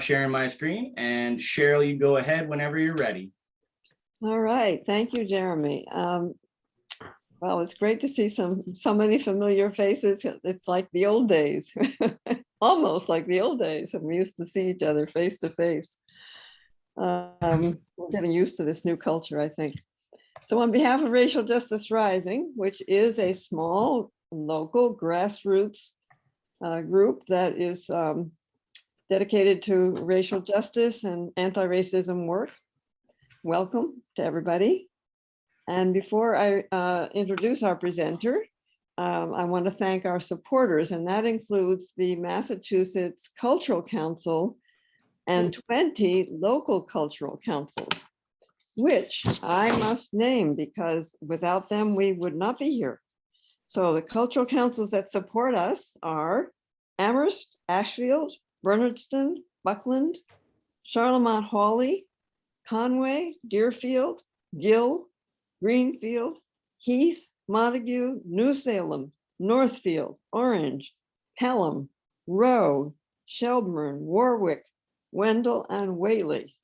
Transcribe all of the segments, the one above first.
Sharing my screen, and Cheryl, you go ahead whenever you're ready. All right, thank you, Jeremy. Well, it's great to see so many familiar faces. It's like the old days, almost like the old days when we used to see each other face to face. We're getting used to this new culture, I think. So on behalf of Racial Justice Rising, which is a small local grassroots group that is dedicated to racial justice and anti-racism work, welcome to everybody. And before I introduce our presenter, I want to thank our supporters, and that includes the Massachusetts Cultural Council and 20 local cultural councils, which I must name because without them, we would not be here. So the cultural councils that support us are Amherst, Ashfield, Bernardston, Buckland, Charlemont Hawley, Conway, Deerfield, Gill, Greenfield, Heath, Montague, New Salem, Northfield, Orange, Pelham, Rowe, Shelburne, Warwick, Wendell, and Whately.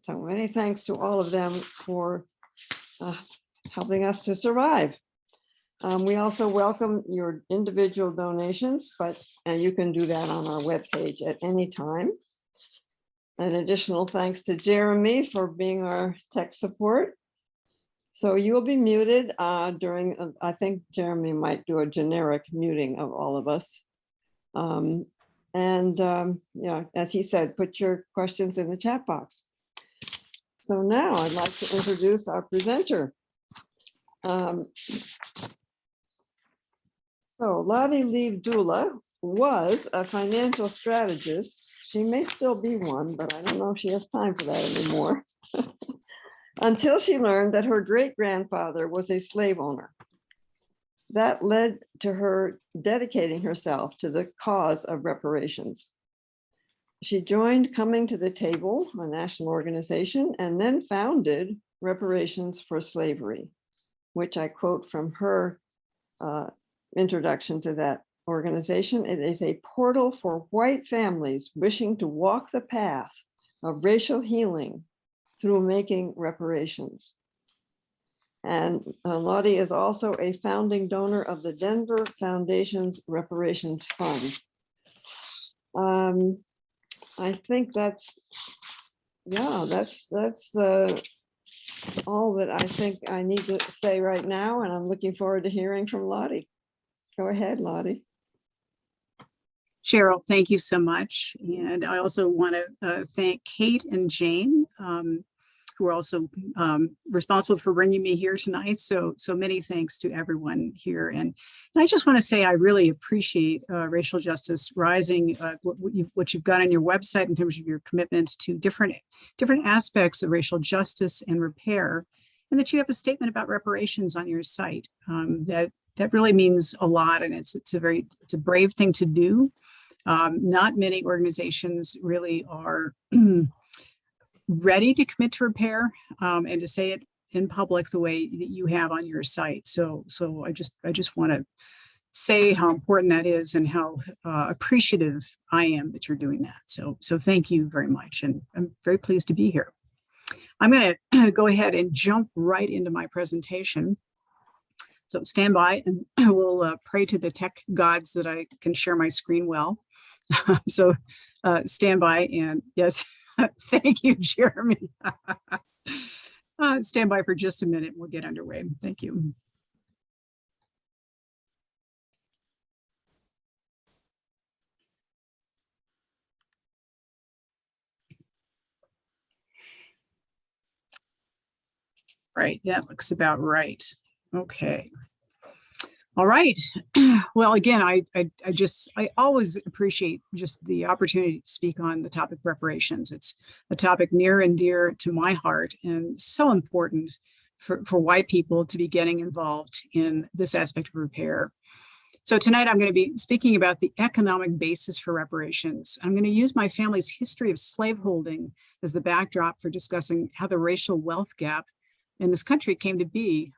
So many thanks to all of them for helping us to survive. We also welcome your individual donations, and you can do that on our webpage at any time. An additional thanks to Jeremy for being our tech support. So you'll be muted during, I think Jeremy might do a generic muting of all of us. Yeah, as he said, put your questions in the chat box. So now I'd like to introduce our presenter. So Lotte Lieb Dula was a financial strategist. She may still be one, but I don't know if she has time for that anymore. Until she learned that her great-grandfather was a slave owner. That led to her dedicating herself to the cause of reparations. She joined Coming to the Table, a national organization, and then founded Reparations for Slavery, which I quote from her introduction to that organization. It is a portal for white families wishing to walk the path of racial healing through making reparations. And Lotte is also a founding donor of the Denver Foundation's Reparations Fund. I think that's all that I think I need to say right now, and I'm looking forward to hearing from Lotte. Go ahead, Lotte. Cheryl, thank you so much. And I also want to thank Kate and Jane, who are also responsible for bringing me here tonight. So many thanks to everyone here. And I just want to say I really appreciate Racial Justice Rising, what you've got on your website in terms of your commitment to different aspects of racial justice and repair, and that you have a statement about reparations on your site. That really means a lot, and it's a brave thing to do. Not many organizations really are ready to commit to repair and to say it in public the way that you have on your site. So I just want to say how important that is and how appreciative I am that you're doing that. So thank you very much, and I'm very pleased to be here. I'm going to go ahead and jump right into my presentation. So stand by, and we'll pray to the tech gods that I can share my screen well. So stand by, and yes, thank you, Jeremy. Stand by for just a minute, we'll get underway. Thank you. Right, that looks about right. Okay. All right. Well, again, I always appreciate just the opportunity to speak on the topic of reparations. It's a topic near and dear to my heart, and so important for white people to be getting involved in this aspect of repair. So tonight I'm going to be speaking about the economic basis for reparations. I'm going to use my family's history of slaveholding as the backdrop for discussing how the racial wealth gap in this country came to be.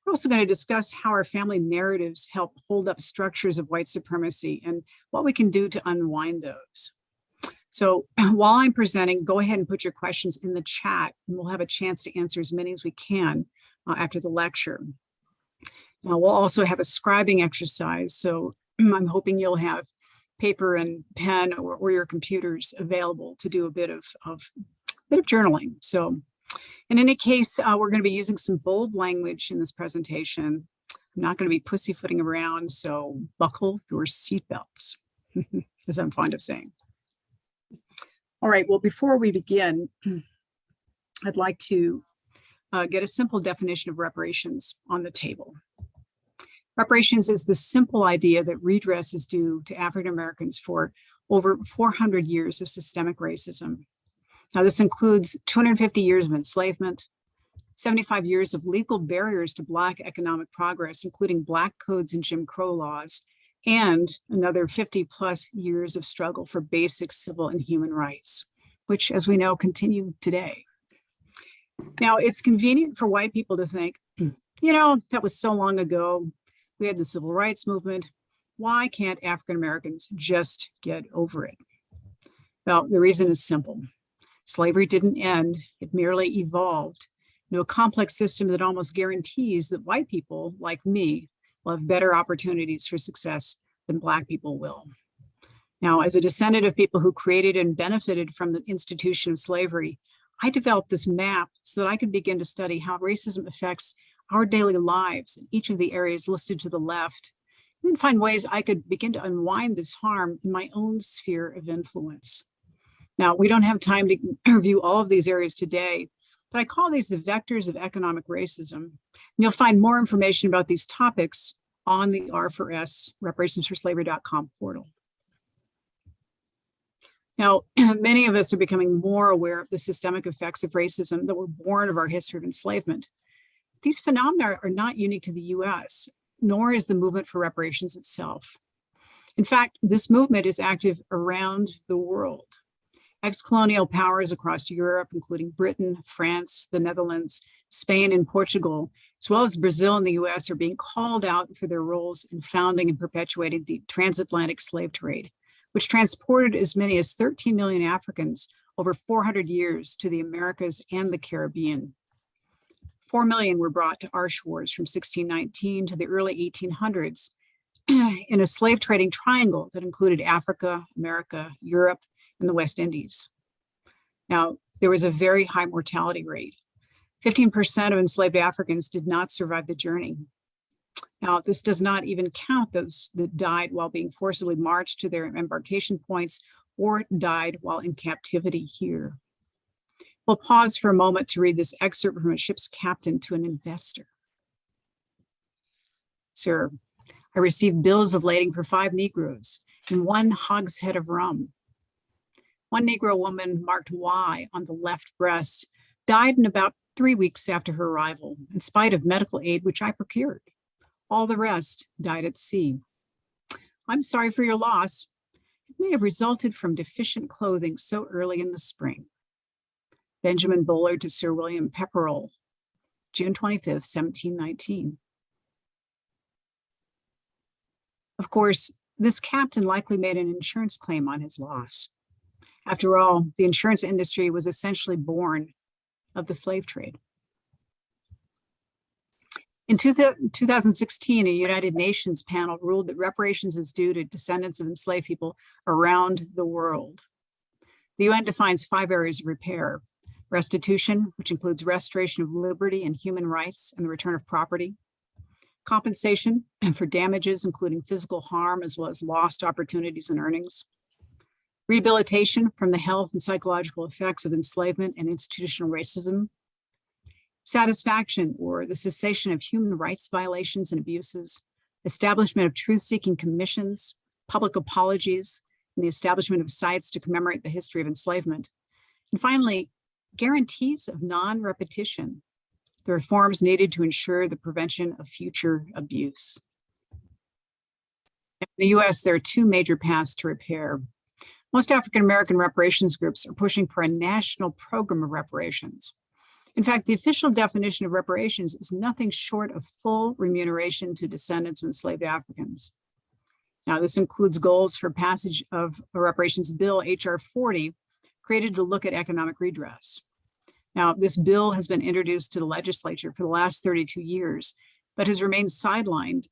We're also going to discuss how our family narratives help hold up structures of white supremacy and what we can do to unwind those. So while I'm presenting, go ahead and put your questions in the chat, and we'll have a chance to answer as many as we can after the lecture. Now, we'll also have a scribing exercise. So I'm hoping you'll have paper and pen or your computers available to do a bit of journaling. So in any case, we're going to be using some bold language in this presentation. I'm not going to be pussyfooting around, so buckle your seatbelts, as I'm fond of saying. All right, well, before we begin, I'd like to get a simple definition of reparations on the table. Reparations is the simple idea that redress is due to African Americans for over 400 years of systemic racism. Now, this includes 250 years of enslavement, 75 years of legal barriers to Black economic progress, including Black codes and Jim Crow laws, and another 50 plus years of struggle for basic civil and human rights, which, as we know, continue today. Now, it's convenient for white people to think, you know, that was so long ago. We had the civil rights movement. Why can't African Americans just get over it? Well, the reason is simple. Slavery didn't end, it merely evolved into a complex system that almost guarantees that white people, like me, will have better opportunities for success than Black people will. Now, as a descendant of people who created and benefited from the institution of slavery, I developed this map so that I could begin to study how racism affects our daily lives in each of the areas listed to the left, and then find ways I could begin to unwind this harm in my own sphere of influence. Now, we don't have time to review all of these areas today, but I call these the vectors of economic racism. And you'll find more information about these topics on the R4S, reparationsforslavery.com portal. Now, many of us are becoming more aware of the systemic effects of racism that were born of our history of enslavement. These phenomena are not unique to the US, nor is the movement for reparations itself. In fact, this movement is active around the world. Ex-colonial powers across Europe, including Britain, France, the Netherlands, Spain, and Portugal, as well as Brazil and the US, are being called out for their roles in founding and perpetuating the transatlantic slave trade, which transported as many as 13 million Africans over 400 years to the Americas and the Caribbean. 4 million were brought to our shores from 1619 to the early 1800s in a slave trading triangle that included Africa, America, Europe, and the West Indies. Now, there was a very high mortality rate. 15% of enslaved Africans did not survive the journey. Now, this does not even count those that died while being forcibly marched to their embarkation points or died while in captivity here. We'll pause for a moment to read this excerpt from a ship's captain to an investor. Sir, I received bills of lading for 5 Negroes and 1 hogshead of rum. 1 Negro woman marked Y on the left breast died in about 3 weeks after her arrival, in spite of medical aid which I procured. All the rest died at sea. I'm sorry for your loss. It may have resulted from deficient clothing so early in the spring. Benjamin Bullard to Sir William Pepperell, June 25th, 1719. Of course, this captain likely made an insurance claim on his loss. After all, the insurance industry was essentially born of the slave trade. In 2016, a United Nations panel ruled that reparations is due to descendants of enslaved people around the world. The UN defines 5 areas of repair: restitution, which includes restoration of liberty and human rights and the return of property; compensation for damages, including physical harm, as well as lost opportunities and earnings; rehabilitation from the health and psychological effects of enslavement and institutional racism; satisfaction, or the cessation of human rights violations and abuses; establishment of truth-seeking commissions; public apologies, and the establishment of sites to commemorate the history of enslavement; and finally, guarantees of non-repetition, the reforms needed to ensure the prevention of future abuse. In the US, there are 2 major paths to repair. Most African American reparations groups are pushing for a national program of reparations. In fact, the official definition of reparations is nothing short of full remuneration to descendants of enslaved Africans. Now, this includes goals for passage of a reparations bill, H.R. 40, created to look at economic redress. Now, this bill has been introduced to the legislature for the last 32 years, but has remained sidelined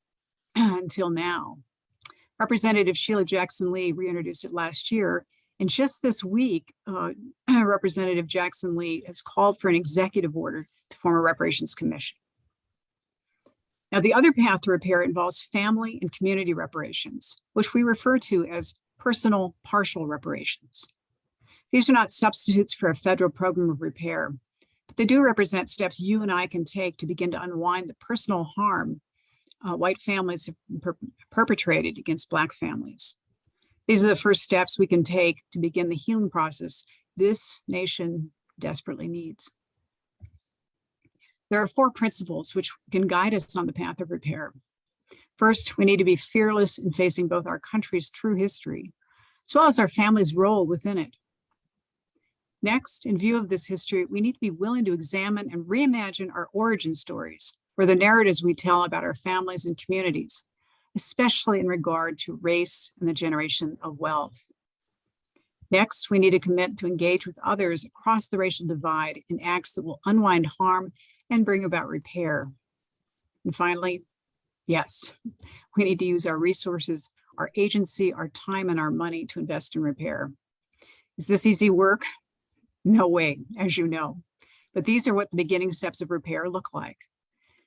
until now. Representative Sheila Jackson Lee reintroduced it last year, and just this week, Representative Jackson Lee has called for an executive order to form a reparations commission. Now, the other path to repair involves family and community reparations, which we refer to as personal partial reparations. These are not substitutes for a federal program of repair, but they do represent steps you and I can take to begin to unwind the personal harm white families have perpetrated against Black families. These are the first steps we can take to begin the healing process this nation desperately needs. There are 4 principles which can guide us on the path of repair. First, we need to be fearless in facing both our country's true history, as well as our family's role within it. Next, in view of this history, we need to be willing to examine and reimagine our origin stories, or the narratives we tell about our families and communities, especially in regard to race and the generation of wealth. Next, we need to commit to engage with others across the racial divide in acts that will unwind harm and bring about repair. And finally, yes, we need to use our resources, our agency, our time, and our money to invest in repair. Is this easy work? No way, as you know, but these are what the beginning steps of repair look like.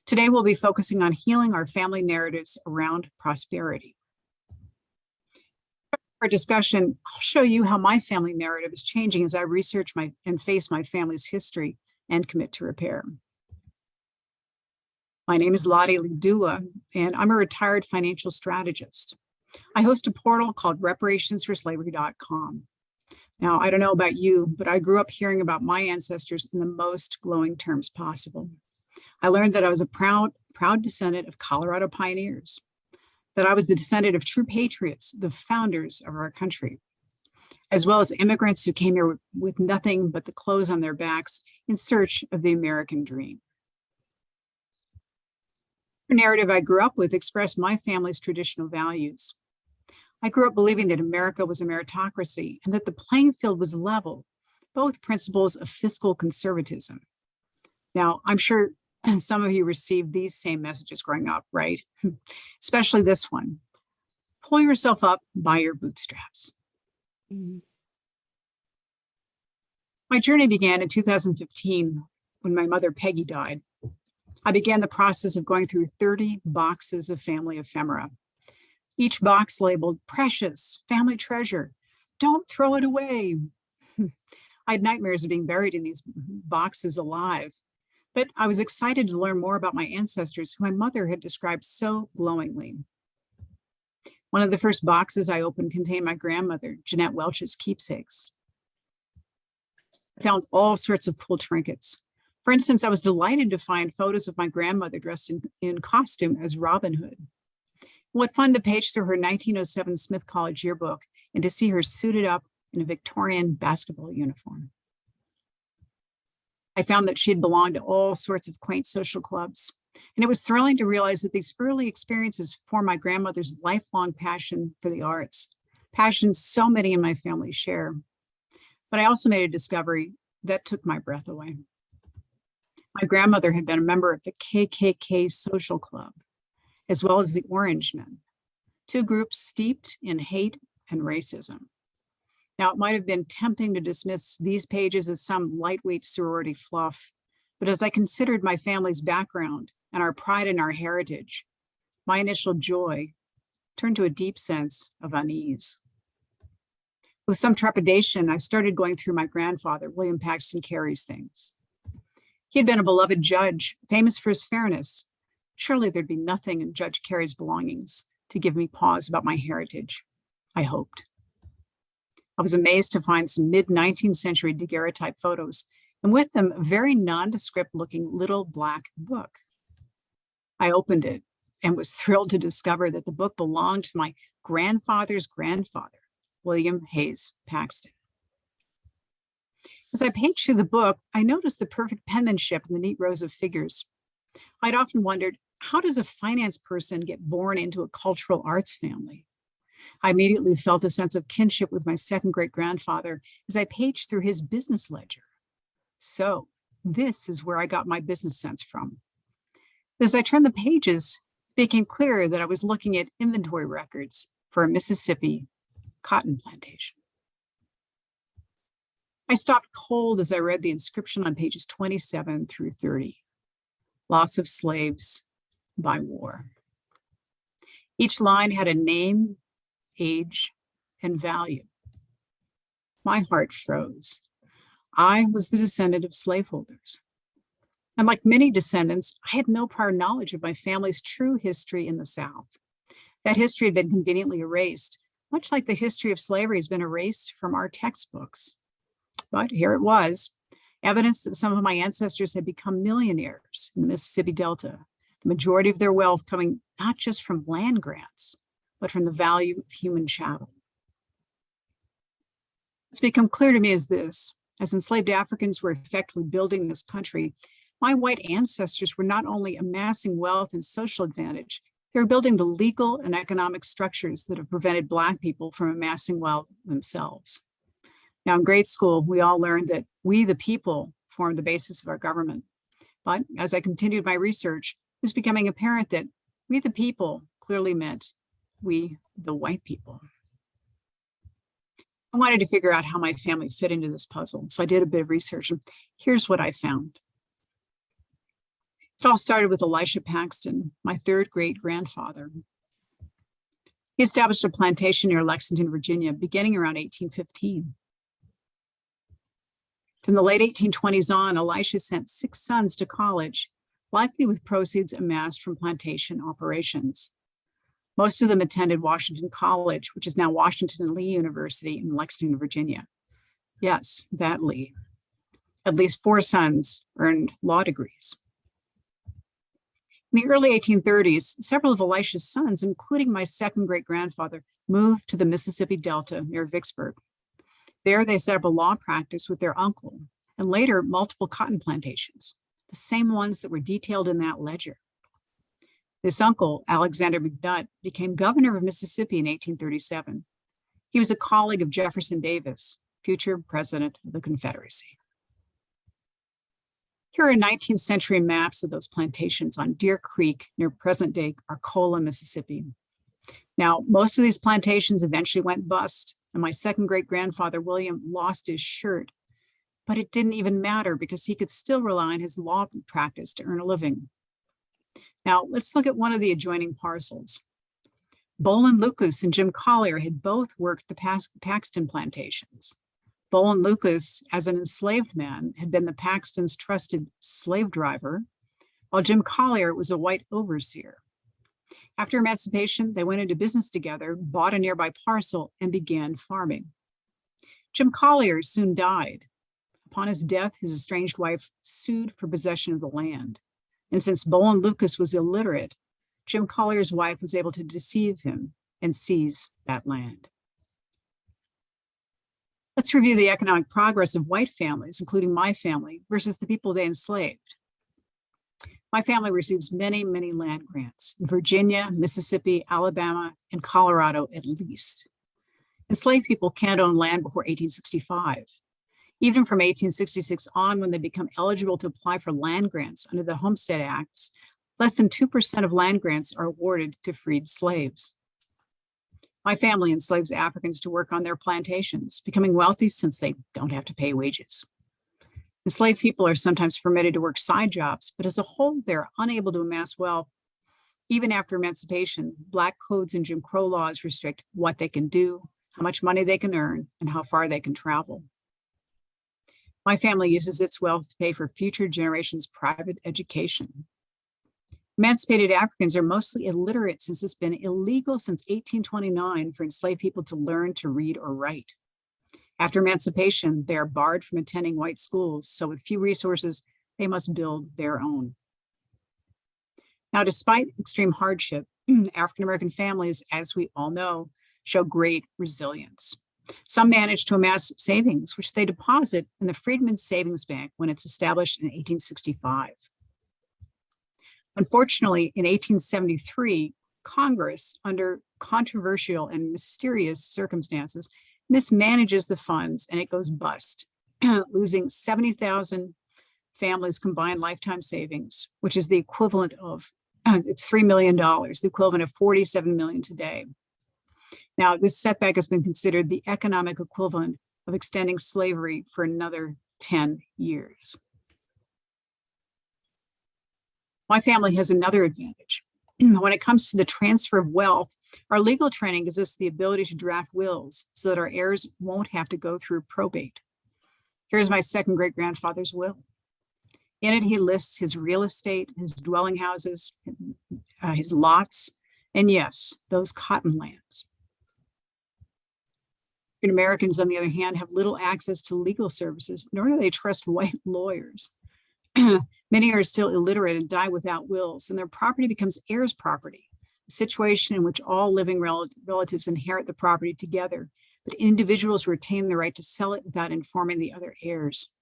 Today, we'll be focusing on healing our family narratives around prosperity. For our discussion, I'll show you how my family narrative is changing as I research and face my family's history and commit to repair. My name is Lotte Lieb Dula, and I'm a retired financial strategist. I host a portal called reparationsforslavery.com. Now, I don't know about you, but I grew up hearing about my ancestors in the most glowing terms possible. I learned that I was a proud descendant of Colorado pioneers, that I was the descendant of true patriots, the founders of our country, as well as immigrants who came here with nothing but the clothes on their backs in search of the American dream. The narrative I grew up with expressed my family's traditional values. I grew up believing that America was a meritocracy and that the playing field was level, both principles of fiscal conservatism. Now, I'm sure some of you received these same messages growing up, right? Especially this one. Pull yourself up by your bootstraps. Mm-hmm. My journey began in 2015 when my mother, Peggy, died. I began the process of going through 30 boxes of family ephemera. Each box labeled precious, family treasure, don't throw it away. I had nightmares of being buried in these boxes alive, but I was excited to learn more about my ancestors who my mother had described so glowingly. One of the first boxes I opened contained my grandmother, Jeanette Welch's keepsakes. I found all sorts of cool trinkets. For instance, I was delighted to find photos of my grandmother dressed in costume as Robin Hood. What fun to page through her 1907 Smith College yearbook and to see her suited up in a Victorian basketball uniform. I found that she had belonged to all sorts of quaint social clubs, and it was thrilling to realize that these early experiences formed my grandmother's lifelong passion for the arts, passion so many in my family share. But I also made a discovery that took my breath away. My grandmother had been a member of the KKK social club, as well as the Orange Men, 2 groups steeped in hate and racism. Now, it might have been tempting to dismiss these pages as some lightweight sorority fluff, but as I considered my family's background and our pride in our heritage, my initial joy turned to a deep sense of unease. With some trepidation, I started going through my grandfather, William Paxton Carey's things. He had been a beloved judge, famous for his fairness. Surely there'd be nothing in Judge Carey's belongings to give me pause about my heritage, I hoped. I was amazed to find some mid-19th century daguerreotype photos, and with them, a very nondescript looking little black book. I opened it and was thrilled to discover that the book belonged to my grandfather's grandfather, William Hayes Paxton. As I paged through the book, I noticed the perfect penmanship in the neat rows of figures. I'd often wondered, how does a finance person get born into a cultural arts family? I immediately felt a sense of kinship with my second great-grandfather as I paged through his business ledger. So this is where I got my business sense from. As I turned the pages, it became clear that I was looking at inventory records for a Mississippi cotton plantation. I stopped cold as I read the inscription on pages 27 through 30. Loss of slaves by war. Each line had a name, age, and value. My heart froze. I was the descendant of slaveholders. And like many descendants, I had no prior knowledge of my family's true history in the South. That history had been conveniently erased, much like the history of slavery has been erased from our textbooks. But here it was, evidence that some of my ancestors had become millionaires in the Mississippi Delta, the majority of their wealth coming not just from land grants, but from the value of human chattel. What's become clear to me is this: as enslaved Africans were effectively building this country, my white ancestors were not only amassing wealth and social advantage, they were building the legal and economic structures that have prevented Black people from amassing wealth themselves. Now, in grade school, we all learned that we, the people, form the basis of our government. But as I continued my research, it was becoming apparent that we, the people, clearly meant we, the white people. I wanted to figure out how my family fit into this puzzle, so I did a bit of research, and here's what I found. It all started with Elisha Paxton, my third great-grandfather. He established a plantation near Lexington, Virginia, beginning around 1815. From the late 1820s on, Elisha sent 6 sons to college, likely with proceeds amassed from plantation operations. Most of them attended Washington College, which is now Washington Lee University in Lexington, Virginia. Yes, that Lee. At least 4 sons earned law degrees. In the early 1830s, several of Elisha's sons, including my second great-grandfather, moved to the Mississippi Delta near Vicksburg. There, they set up a law practice with their uncle, and later multiple cotton plantations, the same ones that were detailed in that ledger. This uncle, Alexander McNutt, became governor of Mississippi in 1837. He was a colleague of Jefferson Davis, future president of the Confederacy. Here are 19th century maps of those plantations on Deer Creek near present-day Arcola, Mississippi. Now, most of these plantations eventually went bust, and my second great-grandfather, William, lost his shirt. But it didn't even matter because he could still rely on his law practice to earn a living. Now, let's look at one of the adjoining parcels. Bolin Lucas and Jim Collier had both worked the Paxton plantations. Bolin Lucas, as an enslaved man, had been the Paxton's trusted slave driver, while Jim Collier was a white overseer. After emancipation, they went into business together, bought a nearby parcel, and began farming. Jim Collier soon died. Upon his death, his estranged wife sued for possession of the land. And since Bolin Lucas was illiterate, Jim Collier's wife was able to deceive him and seize that land. Let's review the economic progress of white families, including my family, versus the people they enslaved. My family receives many, many land grants in Virginia, Mississippi, Alabama, and Colorado at least. Enslaved people can't own land before 1865. Even from 1866 on, when they become eligible to apply for land grants under the Homestead Acts, less than 2% of land grants are awarded to freed slaves. My family enslaves Africans to work on their plantations, becoming wealthy since they don't have to pay wages. Enslaved people are sometimes permitted to work side jobs, but as a whole, they're unable to amass wealth. Even after emancipation, Black codes and Jim Crow laws restrict what they can do, how much money they can earn, and how far they can travel. My family uses its wealth to pay for future generations' private education. Emancipated Africans are mostly illiterate since it's been illegal since 1829 for enslaved people to learn to read or write. After emancipation, they are barred from attending white schools, so with few resources, they must build their own. Now, despite extreme hardship, African-American families, as we all know, show great resilience. Some manage to amass savings, which they deposit in the Freedmen's Savings Bank when it's established in 1865. Unfortunately, in 1873, Congress, under controversial and mysterious circumstances, mismanages the funds and it goes bust, losing 70,000 families' combined lifetime savings, which is the equivalent of, it's $3 million, the equivalent of 47 million today. Now, this setback has been considered the economic equivalent of extending slavery for another 10 years. My family has another advantage. When it comes to the transfer of wealth, our legal training gives us the ability to draft wills so that our heirs won't have to go through probate. Here's my second great-grandfather's will. In it, he lists his real estate, his dwelling houses, his lots, and yes, those cotton lands. African Americans, on the other hand, have little access to legal services, nor do they trust white lawyers. Many are still illiterate and die without wills, and their property becomes heirs' property, a situation in which all living relatives inherit the property together, but individuals retain the right to sell it without informing the other heirs.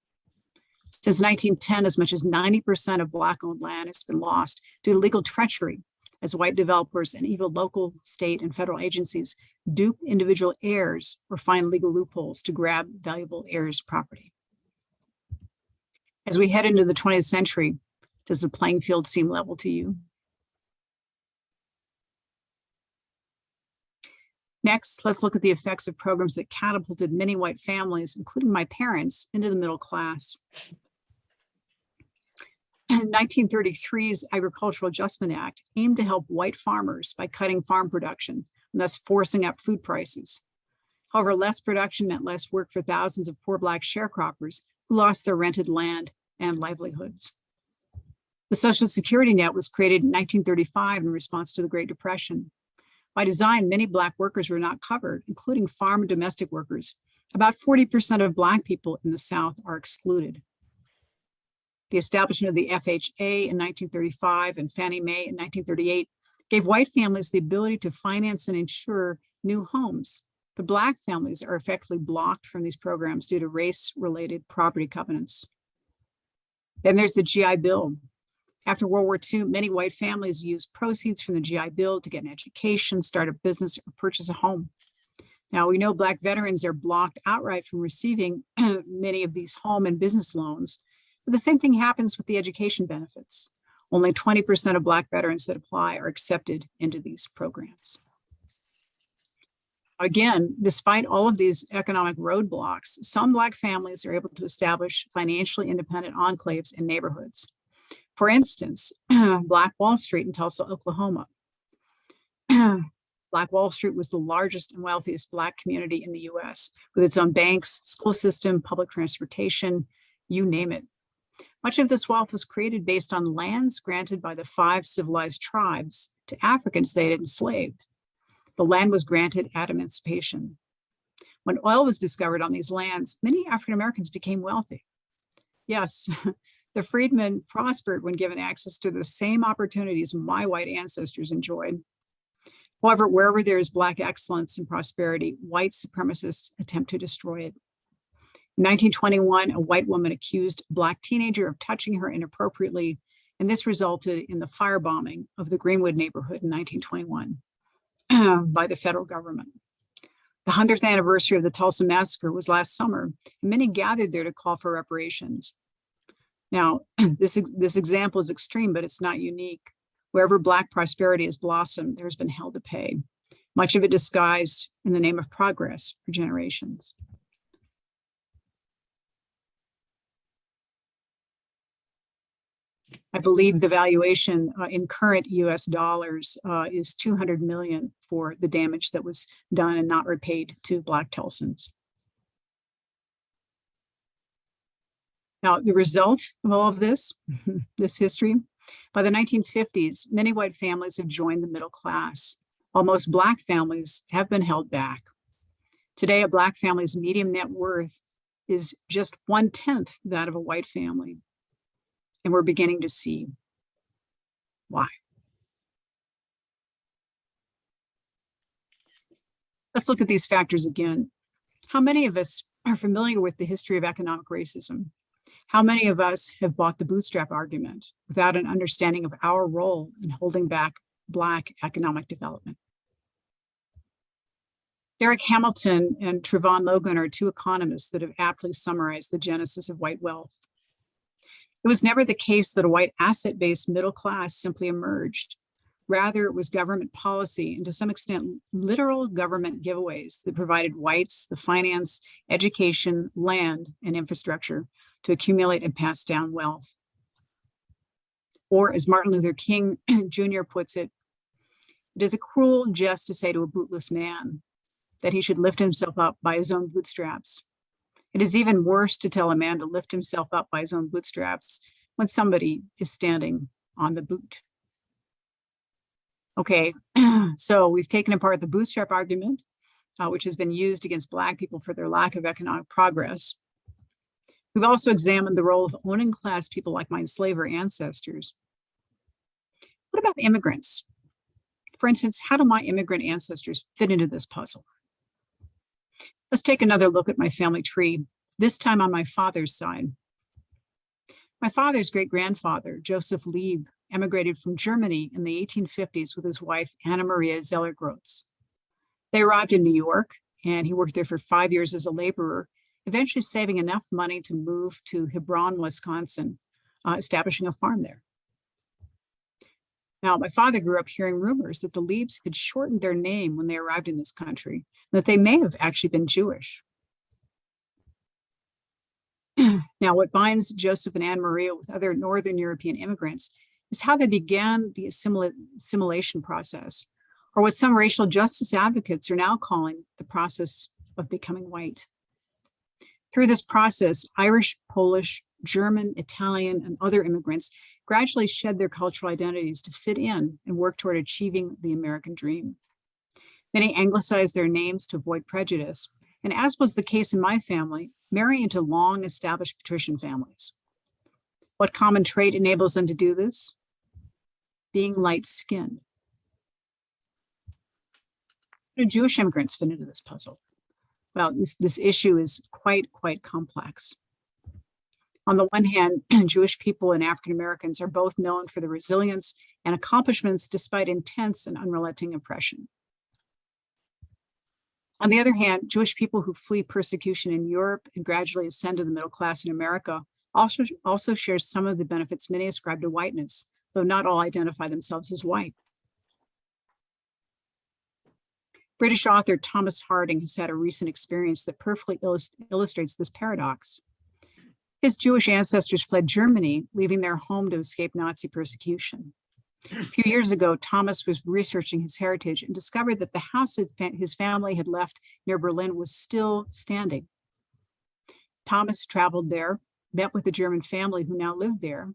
Since 1910, as much as 90% of Black-owned land has been lost due to legal treachery, as white developers and evil local, state, and federal agencies dupe individual heirs or find legal loopholes to grab valuable heirs' property. As we head into the 20th century, does the playing field seem level to you? Next, let's look at the effects of programs that catapulted many white families, including my parents, into the middle class. 1933's Agricultural Adjustment Act aimed to help white farmers by cutting farm production and thus forcing up food prices. However, less production meant less work for thousands of poor Black sharecroppers who lost their rented land and livelihoods. The Social Security net was created in 1935 in response to the Great Depression. By design, many Black workers were not covered, including farm and domestic workers. About 40% of Black people in the South are excluded. The establishment of the FHA in 1935 and Fannie Mae in 1938 gave white families the ability to finance and insure new homes, but Black families are effectively blocked from these programs due to race-related property covenants. Then there's the GI Bill. After World War II, many white families used proceeds from the GI Bill to get an education, start a business, or purchase a home. Now, we know Black veterans are blocked outright from receiving many of these home and business loans, but the same thing happens with the education benefits. Only 20% of Black veterans that apply are accepted into these programs. Again, despite all of these economic roadblocks, some Black families are able to establish financially independent enclaves in neighborhoods. For instance, Black Wall Street in Tulsa, Oklahoma. Black Wall Street was the largest and wealthiest Black community in the US, with its own banks, school system, public transportation, you name it. Much of this wealth was created based on lands granted by the 5 civilized tribes to Africans they had enslaved. The land was granted at emancipation. When oil was discovered on these lands, many African Americans became wealthy. Yes, the freedmen prospered when given access to the same opportunities my white ancestors enjoyed. However, wherever there is Black excellence and prosperity, white supremacists attempt to destroy it. In 1921, a white woman accused a Black teenager of touching her inappropriately, and this resulted in the firebombing of the Greenwood neighborhood in 1921 by the federal government. The 100th anniversary of the Tulsa Massacre was last summer, and many gathered there to call for reparations. Now, this example is extreme, but it's not unique. Wherever Black prosperity has blossomed, there's been hell to pay, much of it disguised in the name of progress for generations. I believe the valuation in current US dollars is 200 million for the damage that was done and not repaid to Black Tulsans. Now, the result of all of this, this history, by the 1950s, many white families have joined the middle class, while most Black families have been held back. Today, a Black family's median net worth is just 1/10 that of a white family. And we're beginning to see why. Let's look at these factors again. How many of us are familiar with the history of economic racism? How many of us have bought the bootstrap argument without an understanding of our role in holding back Black economic development? Derek Hamilton and Trevon Logan are two economists that have aptly summarized the genesis of white wealth. It was never the case that a white asset-based middle class simply emerged. Rather, it was government policy and to some extent, literal government giveaways that provided whites the finance, education, land, and infrastructure to accumulate and pass down wealth. Or as Martin Luther King Jr. puts it, it is a cruel jest to say to a bootless man that he should lift himself up by his own bootstraps. It is even worse to tell a man to lift himself up by his own bootstraps when somebody is standing on the boot. Okay, so we've taken apart the bootstrap argument, which has been used against Black people for their lack of economic progress. We've also examined the role of owning class people like my enslaver ancestors. What about immigrants? For instance, how do my immigrant ancestors fit into this puzzle? Let's take another look at my family tree, this time on my father's side. My father's great-grandfather, Joseph Lieb, emigrated from Germany in the 1850s with his wife, Anna Maria Zeller-Grotz. They arrived in New York, and he worked there for 5 years as a laborer, eventually saving enough money to move to Hebron, Wisconsin, establishing a farm there. Now, my father grew up hearing rumors that the Liebs had shortened their name when they arrived in this country, and that they may have actually been Jewish. Now, what binds Joseph and Anne Maria with other Northern European immigrants is how they began the assimilation process, or what some racial justice advocates are now calling the process of becoming white. Through this process, Irish, Polish, German, Italian, and other immigrants gradually shed their cultural identities to fit in and work toward achieving the American dream. Many anglicized their names to avoid prejudice, and as was the case in my family, marry into long-established patrician families. What common trait enables them to do this? Being light-skinned. How do Jewish immigrants fit into this puzzle? Well, this issue is quite complex. On the one hand, Jewish people and African Americans are both known for their resilience and accomplishments despite intense and unrelenting oppression. On the other hand, Jewish people who flee persecution in Europe and gradually ascend to the middle class in America also share some of the benefits many ascribe to whiteness, though not all identify themselves as white. British author Thomas Harding has had a recent experience that perfectly illustrates this paradox. His Jewish ancestors fled Germany, leaving their home to escape Nazi persecution. A few years ago, Thomas was researching his heritage and discovered that the house his family had left near Berlin was still standing. Thomas traveled there, met with a German family who now lived there,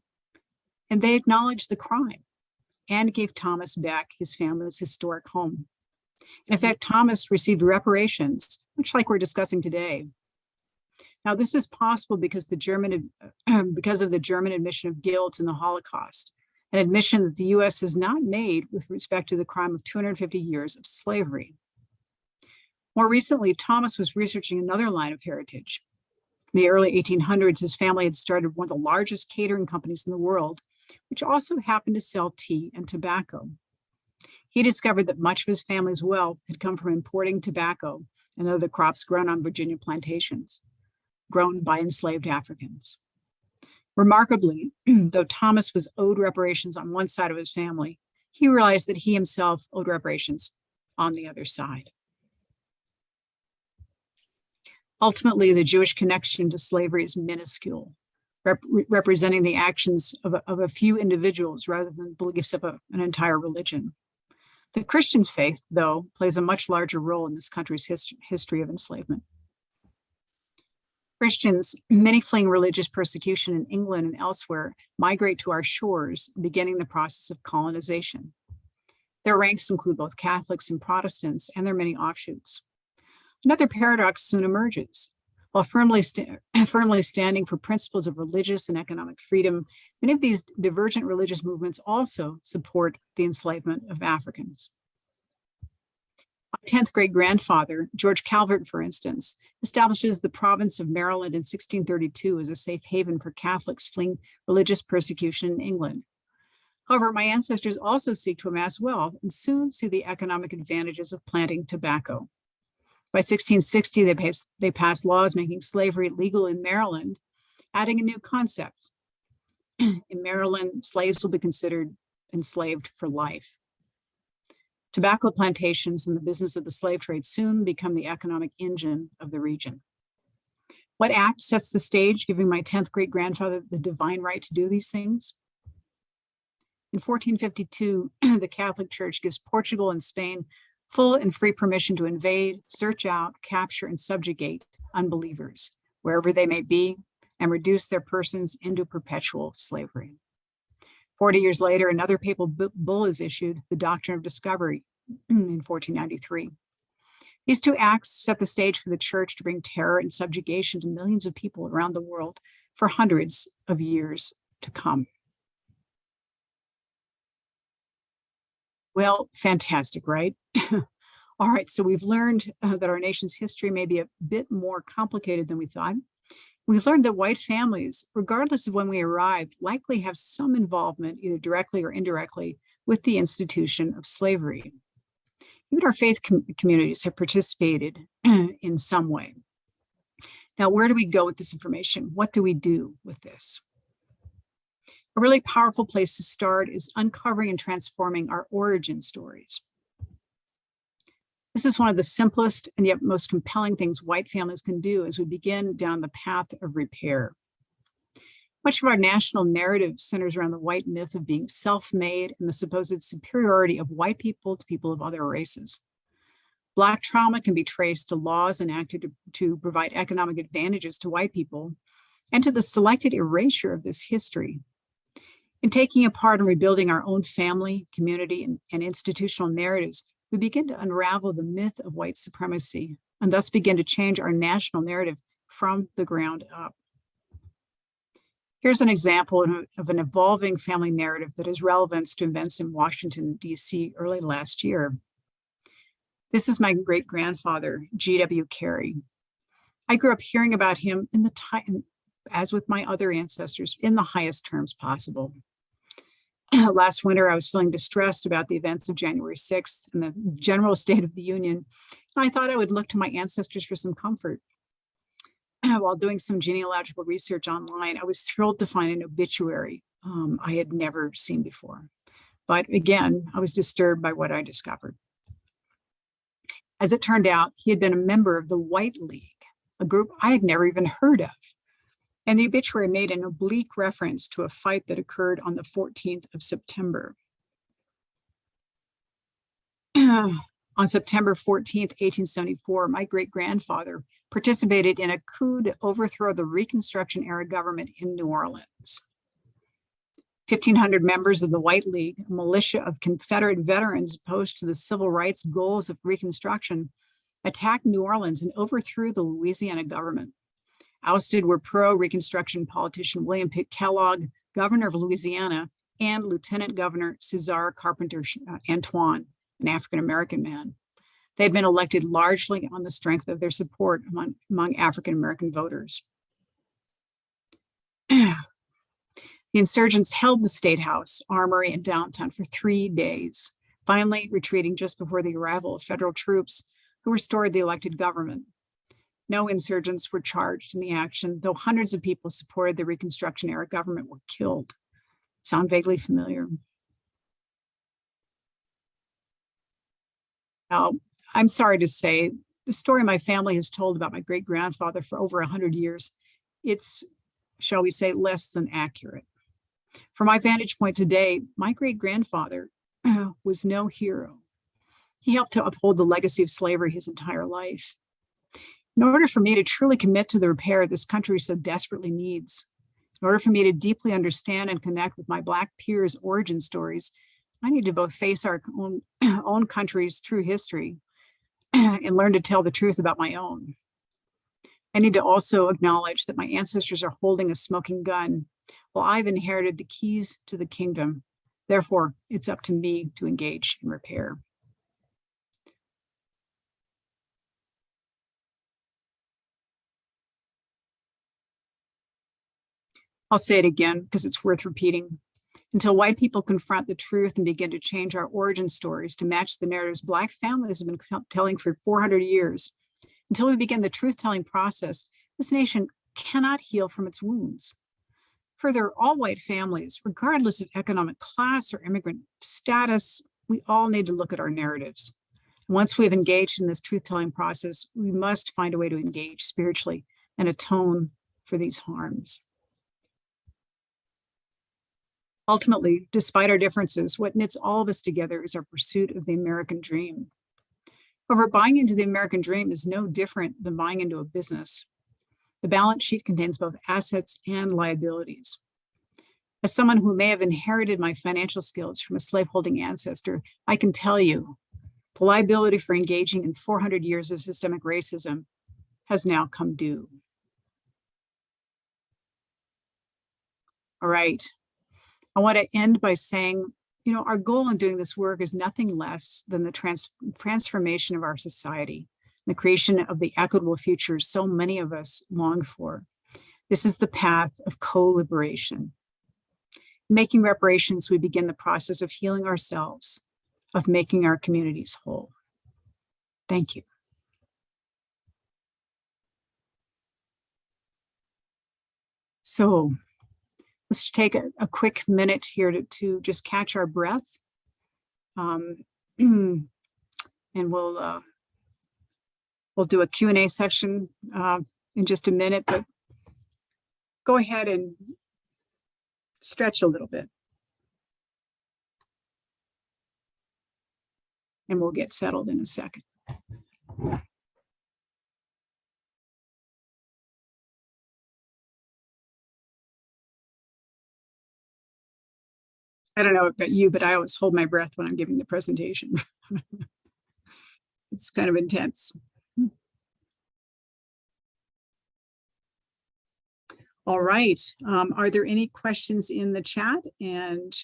and they acknowledged the crime and gave Thomas back his family's historic home. In fact, Thomas received reparations, much like we're discussing today. Now, this is possible because of the German admission of guilt in the Holocaust, an admission that the US has not made with respect to the crime of 250 years of slavery. More recently, Thomas was researching another line of heritage. In the early 1800s, his family had started one of the largest catering companies in the world, which also happened to sell tea and tobacco. He discovered that much of his family's wealth had come from importing tobacco and other crops grown on Virginia plantations, grown by enslaved Africans. Remarkably, though Thomas was owed reparations on one side of his family, he realized that he himself owed reparations on the other side. Ultimately, the Jewish connection to slavery is minuscule, representing the actions of a few individuals rather than the beliefs of an entire religion. The Christian faith, though, plays a much larger role in this country's history of enslavement. Christians, many fleeing religious persecution in England and elsewhere, migrate to our shores, beginning the process of colonization. Their ranks include both Catholics and Protestants and their many offshoots. Another paradox soon emerges. While firmly standing for principles of religious and economic freedom, many of these divergent religious movements also support the enslavement of Africans. 10th great grandfather, George Calvert, for instance, establishes the province of Maryland in 1632 as a safe haven for Catholics fleeing religious persecution in England. However, my ancestors also seek to amass wealth and soon see the economic advantages of planting tobacco. By 1660, they passed laws making slavery legal in Maryland, adding a new concept. In Maryland, slaves will be considered enslaved for life. Tobacco plantations and the business of the slave trade soon become the economic engine of the region. What act sets the stage, giving my 10th great grandfather the divine right to do these things? In 1452, the Catholic Church gives Portugal and Spain full and free permission to invade, search out, capture, and subjugate unbelievers, wherever they may be, and reduce their persons into perpetual slavery. 40 years later, another papal bull is issued, the Doctrine of Discovery, in 1493. These two acts set the stage for the church to bring terror and subjugation to millions of people around the world for hundreds of years to come. Well, fantastic, right? All right, so we've learned that our nation's history may be a bit more complicated than we thought. We've learned that white families, regardless of when we arrived, likely have some involvement, either directly or indirectly, with the institution of slavery. Even our faith communities have participated in some way. Now, where do we go with this information? What do we do with this? A really powerful place to start is uncovering and transforming our origin stories. This is one of the simplest and yet most compelling things white families can do as we begin down the path of repair. Much of our national narrative centers around the white myth of being self-made and the supposed superiority of white people to people of other races. Black trauma can be traced to laws enacted to provide economic advantages to white people and to the selected erasure of this history. In taking apart and rebuilding our own family, community, and institutional narratives, we begin to unravel the myth of white supremacy and thus begin to change our national narrative from the ground up. Here's an example of an evolving family narrative that has relevance to events in Washington, D.C. early last year. This is my great-grandfather, G.W. Carey. I grew up hearing about him as with my other ancestors, in the highest terms possible. Last winter, I was feeling distressed about the events of January 6th and the general state of the Union, and I thought I would look to my ancestors for some comfort. While doing some genealogical research online, I was thrilled to find an obituary I had never seen before. But again, I was disturbed by what I discovered. As it turned out, he had been a member of the White League, a group I had never even heard of. And the obituary made an oblique reference to a fight that occurred on the 14th of September. On September 14th, 1874, my great-grandfather participated in a coup to overthrow the Reconstruction-era government in New Orleans. 1,500 members of the White League, a militia of Confederate veterans opposed to the civil rights goals of Reconstruction, attacked New Orleans and overthrew the Louisiana government. Ousted were pro-Reconstruction politician William Pitt Kellogg, governor of Louisiana, and Lieutenant Governor Cesar Carpenter Antoine, an African-American man. They had been elected largely on the strength of their support among African-American voters. The insurgents held the State House, Armory, and downtown for 3 days, finally retreating just before the arrival of federal troops who restored the elected government. No insurgents were charged in the action, though hundreds of people supported the Reconstruction-era government were killed. Sound vaguely familiar? Now, I'm sorry to say, the story my family has told about my great-grandfather for over 100 years, it's, shall we say, less than accurate. From my vantage point today, my great-grandfather was no hero. He helped to uphold the legacy of slavery his entire life. In order for me to truly commit to the repair this country so desperately needs, in order for me to deeply understand and connect with my Black peers' origin stories, I need to both face our own country's true history and learn to tell the truth about my own. I need to also acknowledge that my ancestors are holding a smoking gun while I've inherited the keys to the kingdom. Therefore, it's up to me to engage in repair. I'll say it again because it's worth repeating. Until white people confront the truth and begin to change our origin stories to match the narratives Black families have been telling for 400 years, until we begin the truth-telling process, this nation cannot heal from its wounds. Further, all white families, regardless of economic class or immigrant status, we all need to look at our narratives. Once we have engaged in this truth-telling process, we must find a way to engage spiritually and atone for these harms. Ultimately, despite our differences, what knits all of us together is our pursuit of the American dream. However, buying into the American dream is no different than buying into a business. The balance sheet contains both assets and liabilities. As someone who may have inherited my financial skills from a slaveholding ancestor, I can tell you the liability for engaging in 400 years of systemic racism has now come due. All right. I want to end by saying, our goal in doing this work is nothing less than the transformation of our society, the creation of the equitable future so many of us long for. This is the path of co-liberation. Making reparations, we begin the process of healing ourselves, of making our communities whole. Thank you. So, let's take a quick minute here to just catch our breath. And we'll do a Q&A section in just a minute, but go ahead and stretch a little bit. And we'll get settled in a second. I don't know about you, but I always hold my breath when I'm giving the presentation. It's kind of intense. All right. Are there any questions in the chat? And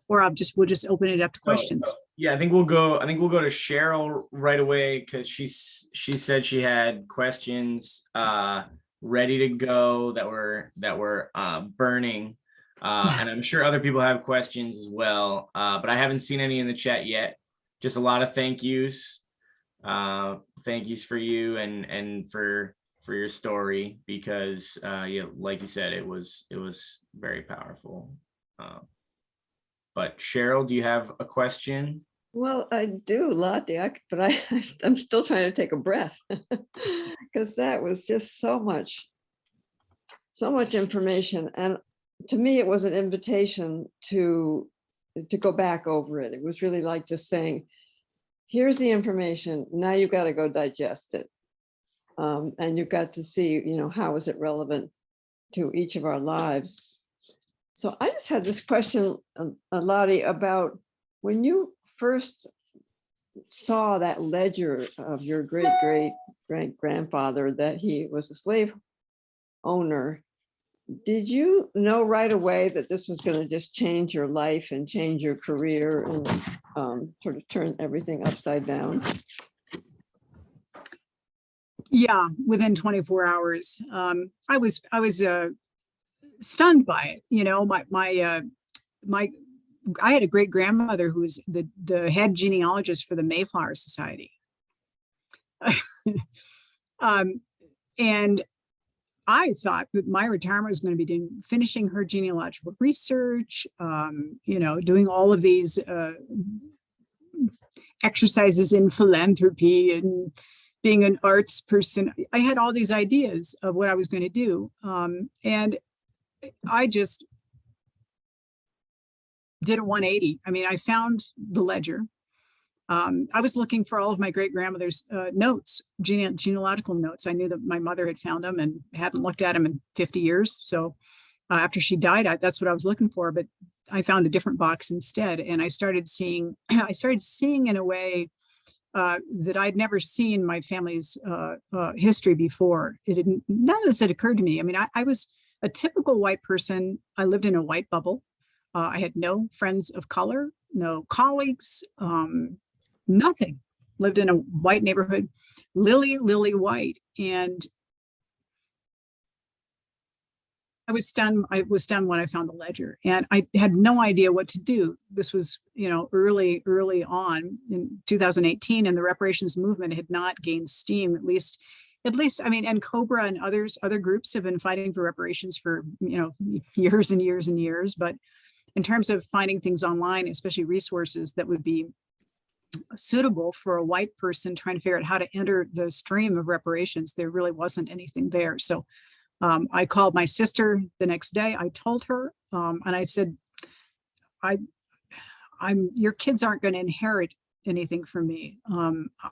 or we'll just open it up to questions. Yeah, I think we'll go to Cheryl right away because she said she had questions ready to go that were burning. And I'm sure other people have questions as well, but I haven't seen any in the chat yet. Just a lot of thank yous. Thank yous for you and for your story, because like you said, it was very powerful. But Cheryl, do you have a question? Well, I do, Lotte, but I'm still trying to take a breath because that was just so much information. And to me, it was an invitation to go back over it. It was really like just saying, here's the information. Now you've got to go digest it. And you've got to see, how is it relevant to each of our lives. So I just had this question, Lotte, about when you first saw that ledger of your great-great-great-grandfather, that he was a slave owner. Did you know right away that this was going to just change your life and change your career and sort of turn everything upside down? Yeah, within 24 hours. I was stunned by it. I had a great grandmother who was the head genealogist for the Mayflower Society. And I thought that my retirement was going to be finishing her genealogical research, doing all of these exercises in philanthropy and being an arts person. I had all these ideas of what I was going to do. And I just did a 180. I mean, I found the ledger. I was looking for all of my great grandmother's notes, genealogical notes. I knew that my mother had found them and hadn't looked at them in 50 years. So after she died, that's what I was looking for. But I found a different box instead, and I started seeing in a way that I'd never seen my family's history before. None of this had occurred to me. I mean, I was a typical white person. I lived in a white bubble. I had no friends of color, no colleagues, nothing. Lived in a white neighborhood, lily white. And I was stunned. I was stunned when I found the ledger, and I had no idea what to do. This was, early on in 2018, and the reparations movement had not gained steam, at least, I mean, and Cobra and other groups have been fighting for reparations for, years and years and years. But in terms of finding things online, especially resources that would be suitable for a white person trying to figure out how to enter the stream of reparations, there really wasn't anything there. So I called my sister the next day. I told her, and I said, your kids aren't going to inherit anything from me.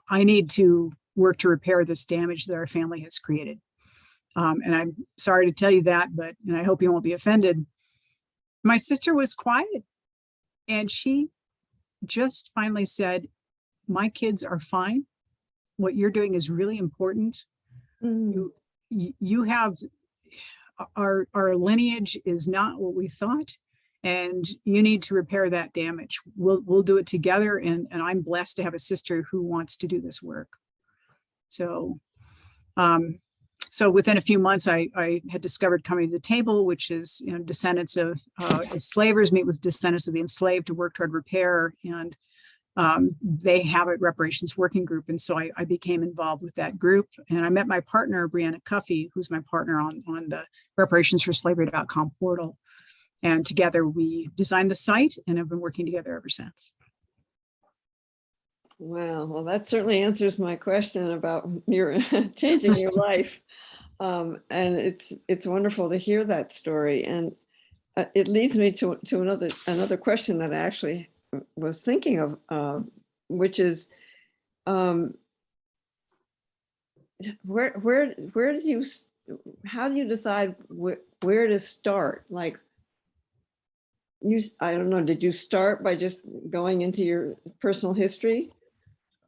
I need to work to repair this damage that our family has created. And I'm sorry to tell you that, and I hope you won't be offended. My sister was quiet, and she just finally said, my kids are fine. What you're doing is really important. You have, our lineage is not what we thought, and you need to repair that damage. We'll do it together. And I'm blessed to have a sister who wants to do this work. So, so within a few months, I had discovered Coming to the Table, which is, descendants of enslavers meet with descendants of the enslaved to work toward repair. And they have a reparations working group. And so I became involved with that group. And I met my partner, Brianna Cuffey, who's my partner on the reparationsforslavery.com portal. And together we designed the site and have been working together ever since. Wow, well, that certainly answers my question about your changing your life. And it's wonderful to hear that story. And it leads me to another question that I actually was thinking of, which is, how do you decide where to start? Like, I don't know, did you start by just going into your personal history?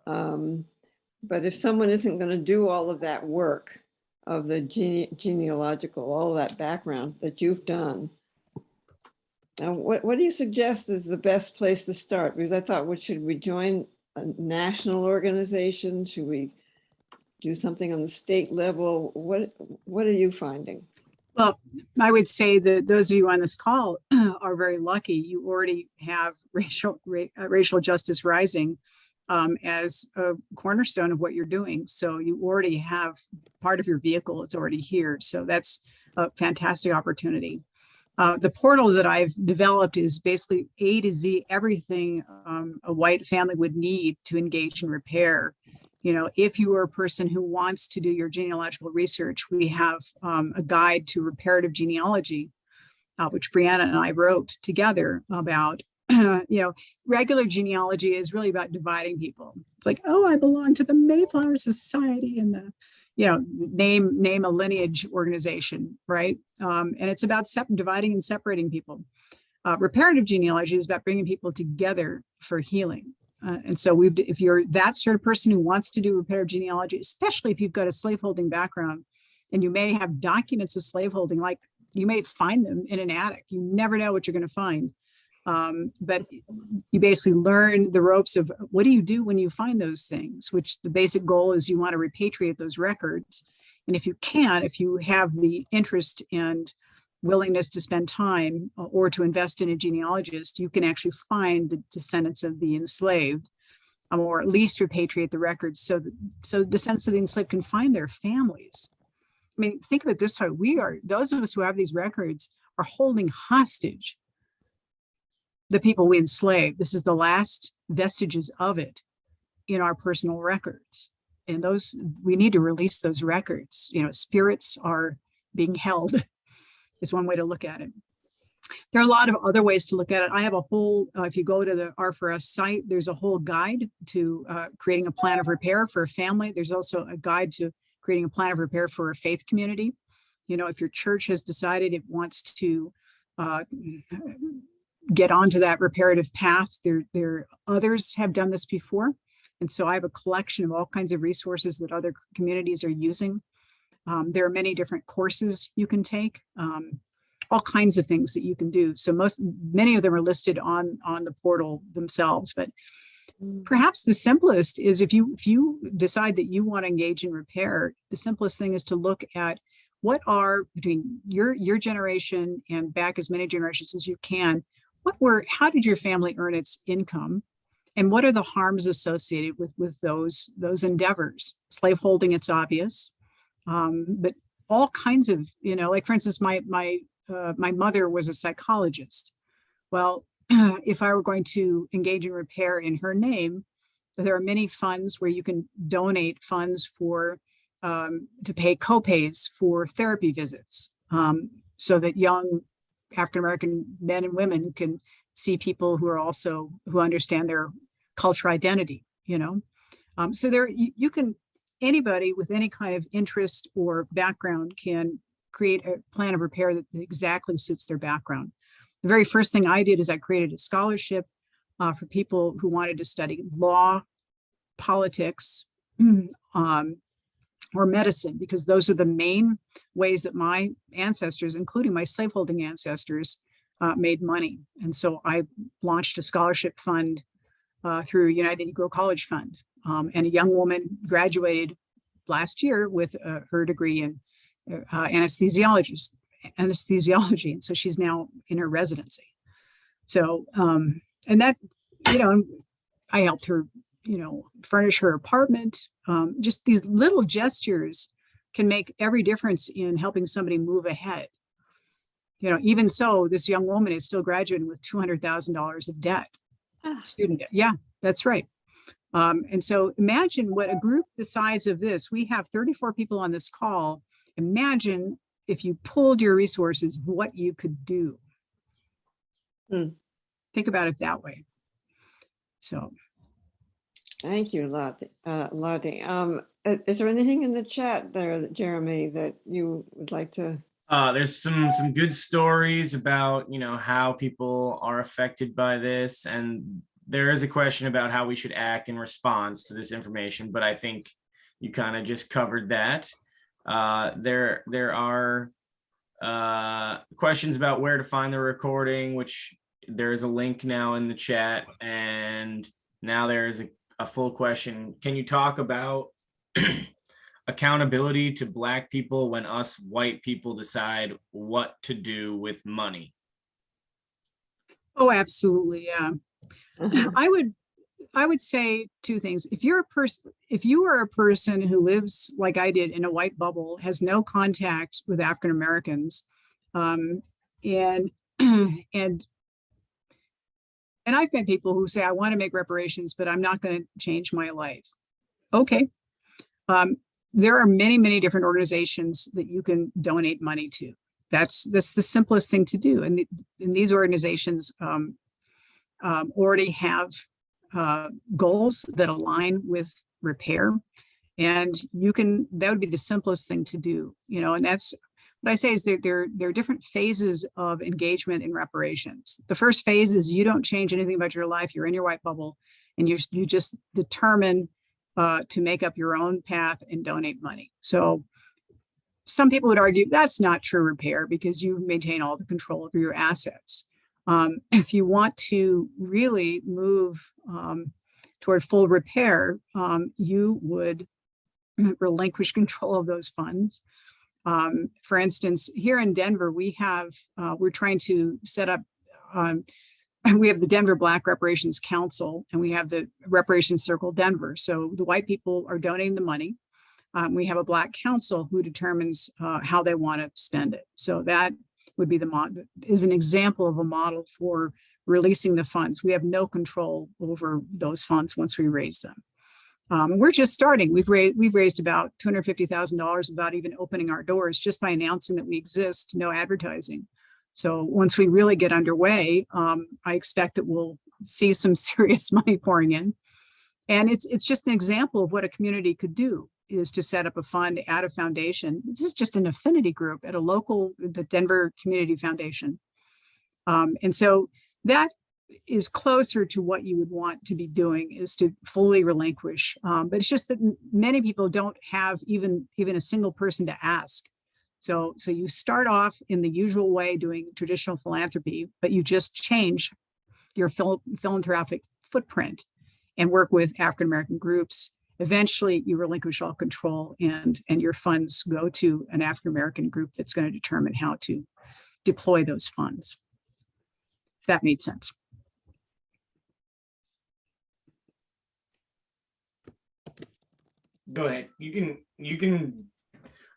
But if someone isn't going to do all of that work of the genealogical, all of that background that you've done, what do you suggest is the best place to start? Because I thought, should we join a national organization? Should we do something on the state level? What are you finding? Well, I would say that those of you on this call are very lucky. You already have racial justice rising as a cornerstone of what you're doing. So you already have part of your vehicle, it's already here. So that's a fantastic opportunity. The portal that I've developed is basically A to Z, everything a white family would need to engage in repair. If you are a person who wants to do your genealogical research, we have a guide to reparative genealogy, which Brianna and I wrote together about. Regular genealogy is really about dividing people. It's like, oh, I belong to the Mayflower Society and the, name a lineage organization, right? And it's about dividing and separating people. Reparative genealogy is about bringing people together for healing. And so if you're that sort of person who wants to do reparative genealogy, especially if you've got a slaveholding background and you may have documents of slaveholding, like you may find them in an attic. You never know what you're going to find. But you basically learn the ropes of what do you do when you find those things, which the basic goal is you want to repatriate those records. And if you have the interest and willingness to spend time or to invest in a genealogist, you can actually find the descendants of the enslaved, or at least repatriate the records so the descendants of the enslaved can find their families. I mean, think of it this way. Those of us who have these records are holding hostage the people we enslaved. This is the last vestiges of it in our personal records. And we need to release those records. Spirits are being held is one way to look at it. There are a lot of other ways to look at it. I have a whole, if you go to the R4S site, there's a whole guide to creating a plan of repair for a family. There's also a guide to creating a plan of repair for a faith community. If your church has decided it wants to get onto that reparative path, others have done this before. And so I have a collection of all kinds of resources that other communities are using. There are many different courses you can take, all kinds of things that you can do. So many of them are listed on the portal themselves, but perhaps the simplest is if you decide that you want to engage in repair, the simplest thing is to look at what are, between your generation and back as many generations as you can, how did your family earn its income? And what are the harms associated with those endeavors? Slaveholding, it's obvious, but all kinds of, like for instance, my mother was a psychologist. Well, if I were going to engage in repair in her name, there are many funds where you can donate funds for to pay copays for therapy visits, so that young African American men and women can see people who understand their cultural identity. So there you can, anybody with any kind of interest or background can create a plan of repair that exactly suits their background. The very first thing I did is I created a scholarship for people who wanted to study law, politics, or medicine, because those are the main ways that my ancestors, including my slaveholding ancestors, made money. And so I launched a scholarship fund through United Negro College Fund. And a young woman graduated last year with her degree in anesthesiology. And so she's now in her residency. So, and that, I helped her, furnish her apartment. Just these little gestures can make every difference in helping somebody move ahead. Even so, this young woman is still graduating with $200,000 of debt, student debt. Yeah, that's right. And so imagine what a group the size of this, we have 34 people on this call. Imagine if you pulled your resources, what you could do. Think about it that way. So. Thank you, Lotte. Is there anything in the chat there, Jeremy, that you would like to? There's some good stories about, how people are affected by this. And there is a question about how we should act in response to this information, but I think you kind of just covered that. There are questions about where to find the recording, which there's a link now in the chat. And now there's a full question. Can you talk about accountability to Black people when us white people decide what to do with money? Oh, absolutely. Yeah. I would say two things. If you are a person who lives like I did in a white bubble, has no contact with African Americans, and I've met people who say, I want to make reparations, but I'm not going to change my life. Okay. There are many, many different organizations that you can donate money to. That's the simplest thing to do. And these organizations already have goals that align with repair. And that would be the simplest thing to do, and that's what I say is there are different phases of engagement in reparations. The first phase is you don't change anything about your life. You're in your white bubble and you just determine to make up your own path and donate money. So some people would argue that's not true repair because you maintain all the control over your assets. If you want to really move toward full repair, you would relinquish control of those funds. For instance, here in Denver, we're trying to set up, we have the Denver Black Reparations Council and we have the Reparations Circle Denver. So the white people are donating the money. We have a Black council who determines how they want to spend it. So that would be is an example of a model for releasing the funds. We have no control over those funds once we raise them. We're just starting. We've raised about $250,000 without even opening our doors, just by announcing that we exist, no advertising. So once we really get underway, I expect that we'll see some serious money pouring in. And it's just an example of what a community could do, is to set up a fund, add a foundation. This is just an affinity group at the Denver Community Foundation. And so that is closer to what you would want to be doing, is to fully relinquish. But it's just that many people don't have even a single person to ask. So you start off in the usual way doing traditional philanthropy, but you just change your philanthropic footprint and work with African American groups eventually you relinquish all control and your funds go to an African-American group that's going to determine how to deploy those funds. If that made sense. Go ahead. You can,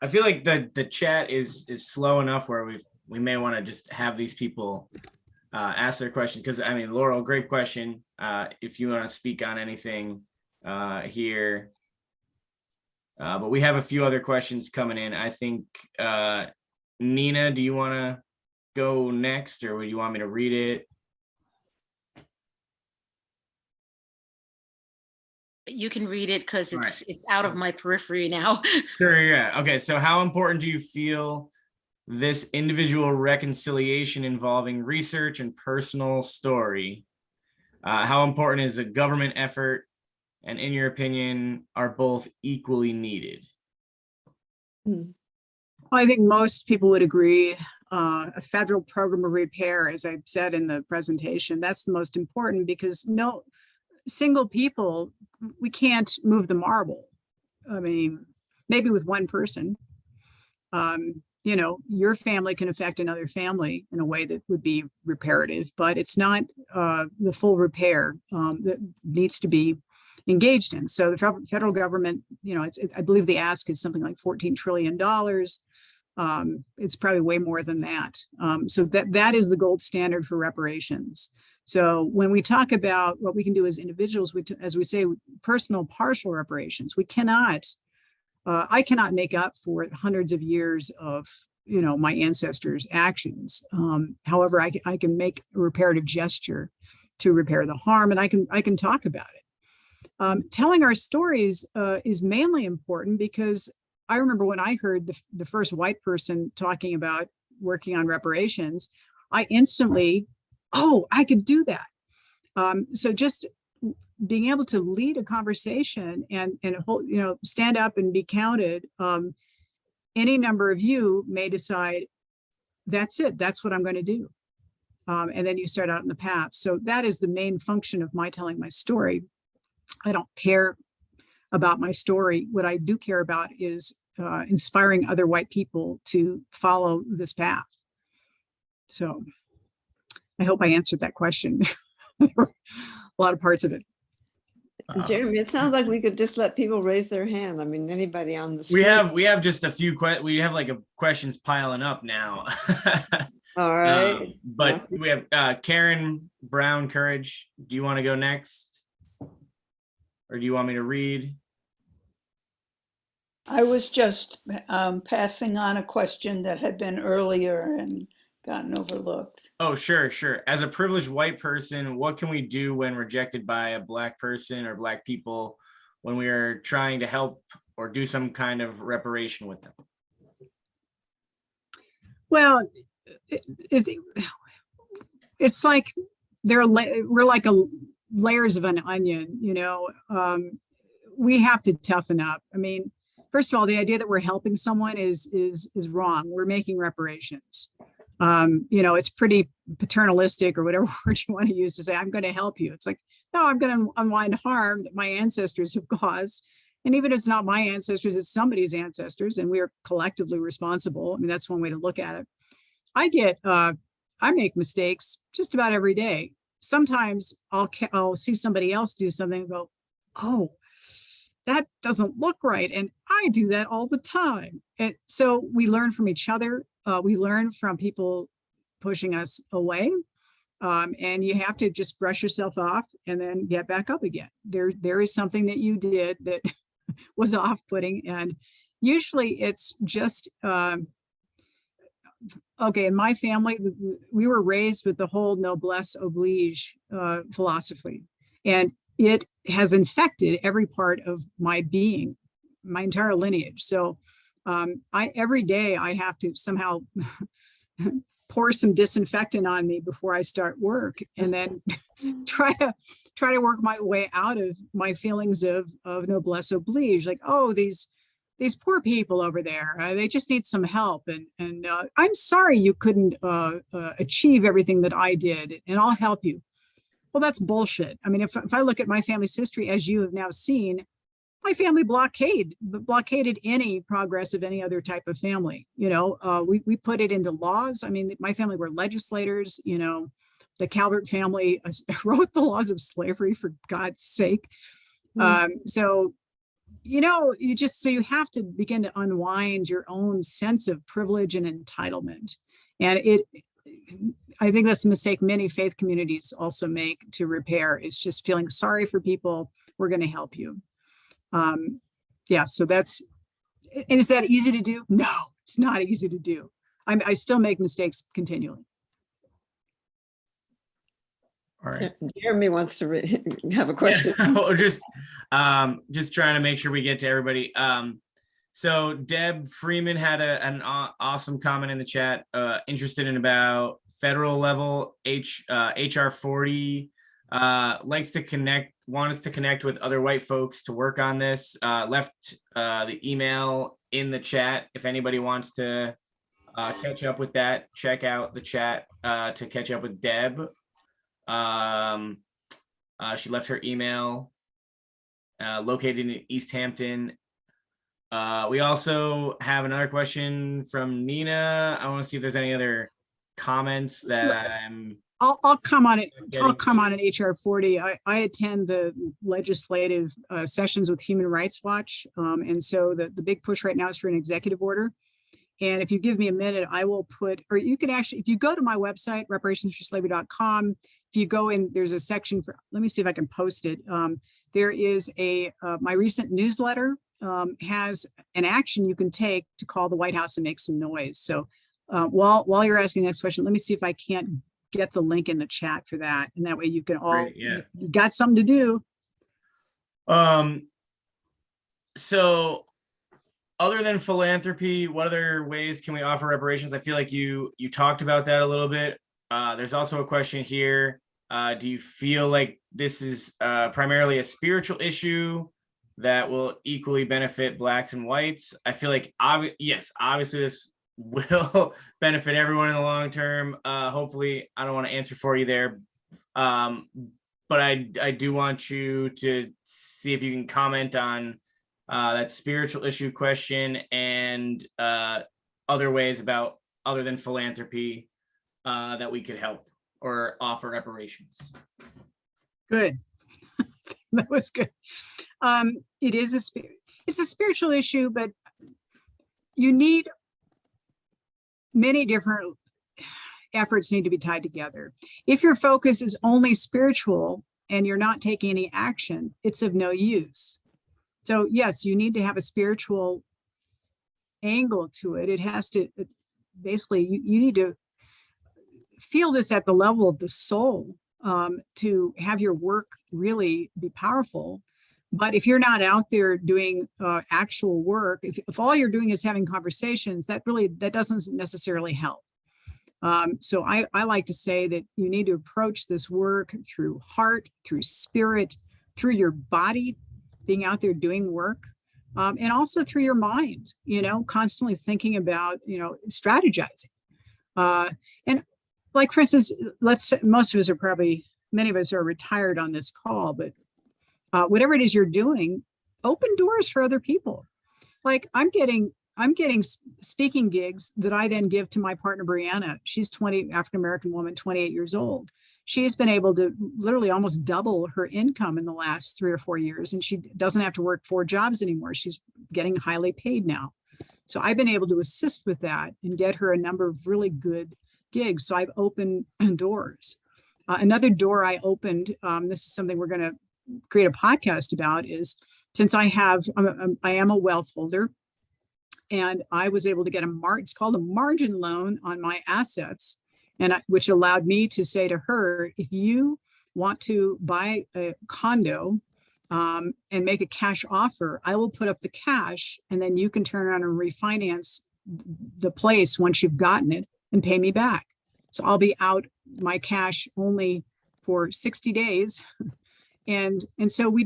I feel like the chat is slow enough where we may want to just have these people ask their question, because I mean, Laurel, great question. If you want to speak on anything here, but we have a few other questions coming in. I think Nina, do you want to go next, or would you want me to read it? You can read it because All it's out of my periphery now. Sure, yeah. Okay, so how important do you feel this individual reconciliation involving research and personal story? How important is a government effort? And in your opinion, are both equally needed? I think most people would agree. A federal program of repair, as I've said in the presentation, that's the most important, because no single people, we can't move the marble. I mean, maybe with one person, you know, your family can affect another family in a way that would be reparative, but it's not the full repair that needs to be engaged in. So the federal government, you know, I believe the ask is something like $14 trillion. It's probably way more than that. So that is the gold standard for reparations. So when we talk about what we can do as individuals, as we say, personal partial reparations, we cannot, I cannot make up for hundreds of years of, you know, my ancestors' actions. However, I can make a reparative gesture to repair the harm, and I can talk about it. Telling our stories is mainly important because I remember when I heard the first white person talking about working on reparations, I instantly, oh, I could do that. So just being able to lead a conversation and hold, you know, stand up and be counted. Any number of you may decide, that's it, that's what I'm going to do. And then you start out in the path. So that is the main function of my telling my story. I don't care about my story. What I do care about is inspiring other white people to follow this path. So I hope I answered that question. A lot of parts of it. Jeremy, it sounds like we could just let people raise their hand. I mean, anybody on the screen. We have just a few we have like questions piling up now. All right. But we have Karen Brown Courage. Do you want to go next? Or do you want me to read? I was just passing on a question that had been earlier and gotten overlooked. Oh, sure. As a privileged white person, what can we do when rejected by a Black person or Black people when we are trying to help or do some kind of reparation with them? Well, it's like we're like layers of an onion, you know. We have to toughen up. I mean, first of all, the idea that we're helping someone is wrong. We're making reparations. You know, it's pretty paternalistic, or whatever word you want to use, to say, I'm going to help you. It's like, no, I'm going to unwind harm that my ancestors have caused. And even if it's not my ancestors, it's somebody's ancestors, and we are collectively responsible. I mean, that's one way to look at it. I make mistakes just about every day. Sometimes I'll see somebody else do something and go, oh, that doesn't look right. And I do that all the time. And so we learn from each other. We learn from people pushing us away. And you have to just brush yourself off and then get back up again. There is something that you did that was off-putting. And usually it's just, okay, in my family, we were raised with the whole noblesse oblige philosophy. And it has infected every part of my being, my entire lineage. So every day I have to somehow pour some disinfectant on me before I start work, and then try to work my way out of my feelings of noblesse oblige. Like, oh, these poor people over there, they just need some help. And I'm sorry you couldn't achieve everything that I did, and I'll help you. Well, that's bullshit. I mean, if I look at my family's history, as you have now seen, my family blockaded any progress of any other type of family. We put it into laws. I mean, my family were legislators. The Calvert family wrote the laws of slavery, for God's sake. So you have to begin to unwind your own sense of privilege and entitlement. And I think that's a mistake many faith communities also make to repair, is just feeling sorry for people. We're going to help you. So and is that easy to do? No, it's not easy to do. I still make mistakes continually. All right. Jeremy wants to have a question. Yeah, just trying to make sure we get to everybody. So Deb Freeman had an awesome comment in the chat, interested in about federal level HR 40, want us to connect with other white folks to work on this. Left the email in the chat. If anybody wants to catch up with that, check out the chat to catch up with Deb. She left her email, located in East Hampton. We also have another question from Nina. I want to see if there's any other comments that I'll come on it. I'll come on an HR 40. I attend the legislative sessions with Human Rights Watch. And so the big push right now is for an executive order. And if you give me a minute, I will or you can actually, if you go to my website, reparationsforslavery.com, if you go in, there's a section for, let me see if I can post it. There is my recent newsletter has an action you can take to call the White House and make some noise. So while you're asking the next question, let me see if I can't get the link in the chat for that. And that way you can all, you got something to do. So other than philanthropy, what other ways can we offer reparations? I feel like you talked about that a little bit. There's also a question here. Do you feel like this is primarily a spiritual issue that will equally benefit Blacks and whites? I feel like, yes, obviously this will benefit everyone in the long term. Hopefully, I don't want to answer for you there. But I do want you to see if you can comment on that spiritual issue question and other ways other than philanthropy that we could help or offer reparations. Good. That was good. It's a spiritual issue, but you need many different efforts need to be tied together. If your focus is only spiritual and you're not taking any action, it's of no use. So yes, you need to have a spiritual angle to it. It has to, basically, you need to feel this at the level of the soul to have your work really be powerful. But if you're not out there doing actual work, if all you're doing is having conversations, that doesn't necessarily help. So I like to say that you need to approach this work through heart, through spirit, through your body, being out there doing work, and also through your mind, constantly thinking about, strategizing. And like, for instance, most of us are many of us are retired on this call, but whatever it is you're doing, open doors for other people. Like I'm getting speaking gigs that I then give to my partner, Brianna. She's African-American woman, 28 years old. She has been able to literally almost double her income in the last 3 or 4 years. And she doesn't have to work 4 jobs anymore. She's getting highly paid now. So I've been able to assist with that and get her a number of really good gigs. So I've opened doors. Another door I opened, this is something we're going to create a podcast about, is since I am a wealth holder, and I was able to get it's called a margin loan on my assets, which allowed me to say to her, if you want to buy a condo and make a cash offer, I will put up the cash and then you can turn around and refinance the place once you've gotten it and pay me back. So I'll be out my cash only for 60 days. And so we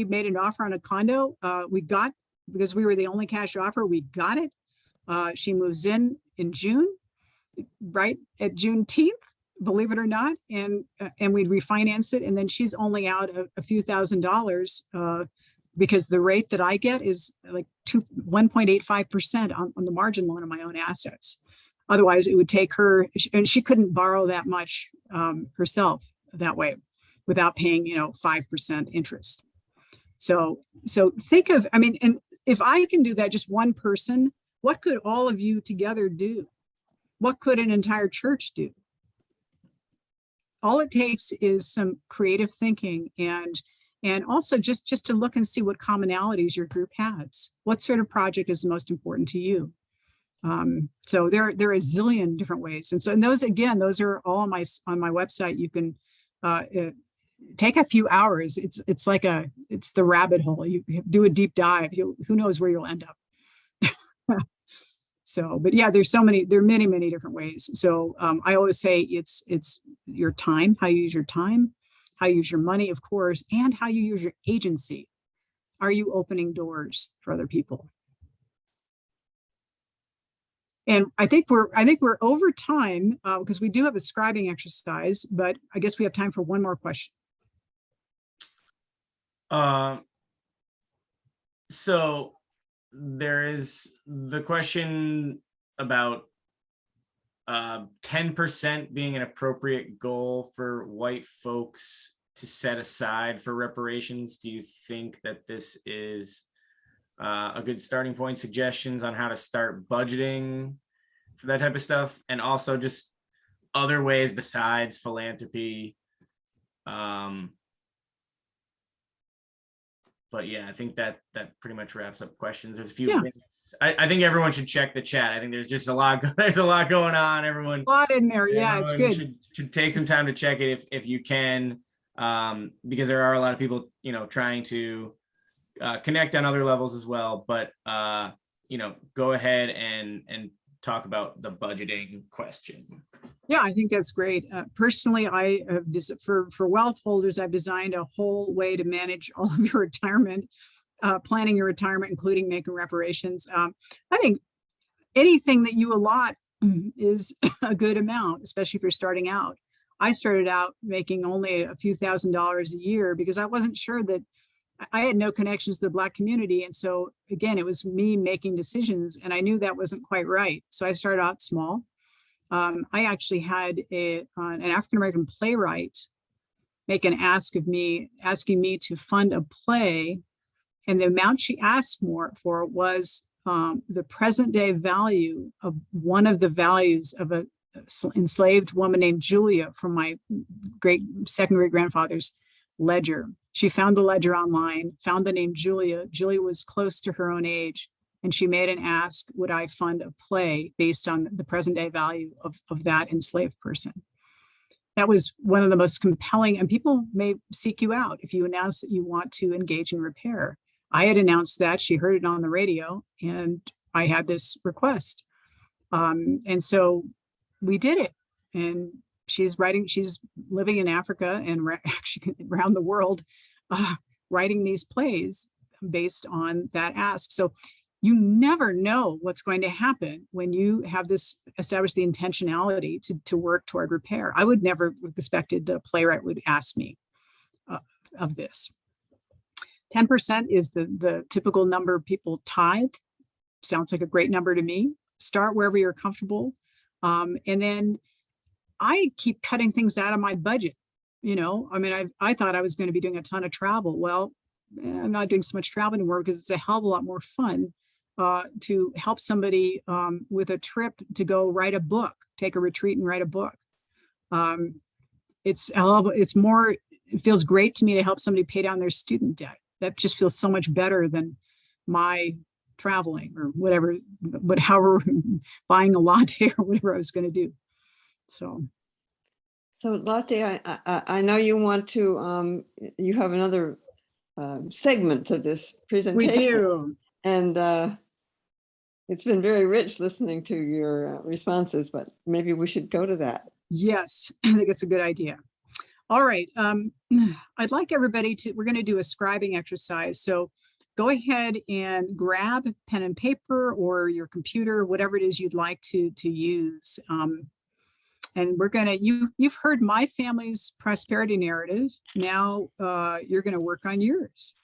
made an offer on a condo. Because we were the only cash offer, we got it. She moves in June, right at Juneteenth, believe it or not, and we'd refinance it, and then she's only out a few $1,000s because the rate that I get is like 1.85% on the margin loan on my own assets. Otherwise, it would take her, and she couldn't borrow that much herself that way without paying, 5% interest. So think of, I mean, and if I can do that, just one person, what could all of you together do? What could an entire church do? All it takes is some creative thinking and also just to look and see what commonalities your group has. What sort of project is the most important to you? So there are a zillion different ways. And so, and those are all on my website. You can take a few hours. It's the rabbit hole. You do a deep dive. Who knows where you'll end up. So, but yeah, there are many, many different ways. So I always say it's your time, how you use your time, how you use your money, of course, and how you use your agency. Are you opening doors for other people? And I think we're over time because we do have a scribing exercise, but I guess we have time for one more question. So there is the question about 10% being an appropriate goal for white folks to set aside for reparations. Do you think that this is a good starting point? Suggestions on how to start budgeting for that type of stuff, and also just other ways besides philanthropy. But yeah, I think that pretty much wraps up questions. There's a few. Yeah. I think everyone should check the chat. I think there's just a lot. There's a lot going on. Everyone. A lot in there. Yeah, it's good. Should take some time to check it if you can, because there are a lot of people, trying to connect on other levels as well. But go ahead and talk about the budgeting question. Yeah, I think that's great. Personally, I have for wealth holders, I've designed a whole way to manage all of your retirement, planning your retirement, including making reparations. I think anything that you allot is a good amount, especially if you're starting out. I started out making only a few $1,000s a year because I wasn't sure that I had no connections to the Black community. And so again, it was me making decisions and I knew that wasn't quite right. So I started out small. I actually had an African-American playwright make an ask of me, asking me to fund a play. And the amount she asked for was the present day value of one of the values of an enslaved woman named Julia from my second great grandfather's ledger. She found the ledger online, found the name Julia. Julia was close to her own age. And she made an ask, would I fund a play based on the present day value of that enslaved person? That was one of the most compelling, and people may seek you out if you announce that you want to engage in repair. I had announced that, she heard it on the radio, and I had this request. And so we did it. And she's living in Africa and actually around the world, writing these plays based on that ask. So you never know what's going to happen when you have establish the intentionality to work toward repair. I would never have expected that a playwright would ask me of this. 10% is the typical number of people tithe. Sounds like a great number to me. Start wherever you're comfortable. And then I keep cutting things out of my budget. I thought I was going to be doing a ton of travel. Well, I'm not doing so much travel anymore because it's a hell of a lot more fun to help somebody with a trip to go write a book, take a retreat and write a book. It feels great to me to help somebody pay down their student debt. That just feels so much better than my traveling or whatever, but however, buying a latte or whatever I was going to do. So Lotte, I know you want to, you have another segment to this presentation. We do. And it's been very rich listening to your responses, but maybe we should go to that. Yes, I think it's a good idea. All right. I'd like everybody we're going to do a scribing exercise. So go ahead and grab pen and paper or your computer, whatever it is you'd like to use. And we're going to, you've heard my family's prosperity narrative. Now you're going to work on yours.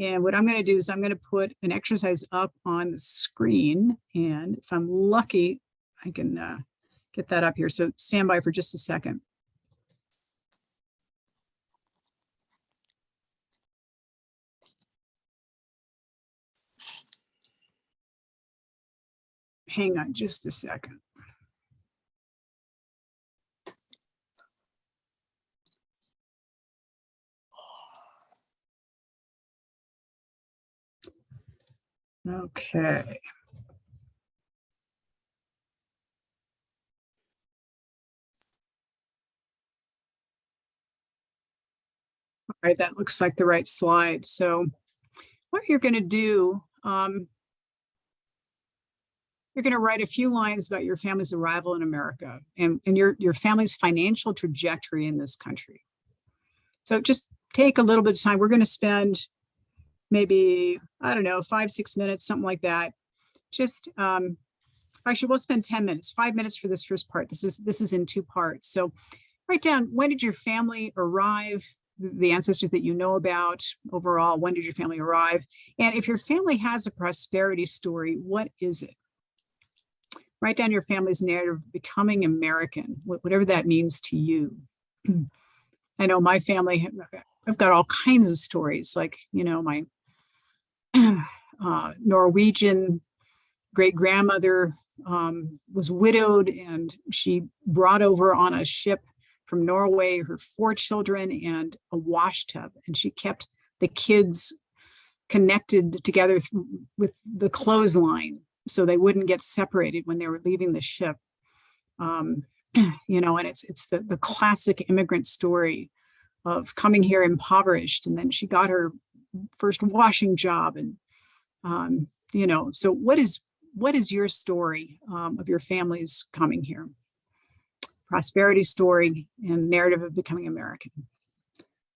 And what I'm going to do is I'm going to put an exercise up on the screen. And if I'm lucky, I can get that up here. So stand by for just a second. Hang on just a second. Okay. All right, that looks like the right slide. So what you're going to do, you're going to write a few lines about your family's arrival in America and your family's financial trajectory in this country. So just take a little bit of time. We're going to spend maybe, I don't know, 5-6 minutes, something like that. Just actually, we'll spend 10 minutes, 5 minutes for this first part. This is in 2 parts. So write down, when did your family arrive? The ancestors that you know about overall, when did your family arrive? And if your family has a prosperity story, what is it? Write down your family's narrative of becoming American, whatever that means to you. I know my family, I've got all kinds of stories, like, you know, my Norwegian great-grandmother was widowed, and she brought over on a ship from Norway her 4 children and a wash tub, and she kept the kids connected together with the clothesline so they wouldn't get separated when they were leaving the ship. You know, and it's the classic immigrant story of coming here impoverished, and then she got her first washing job. And you know, so what is your story of your family's coming here? Prosperity story and narrative of becoming American.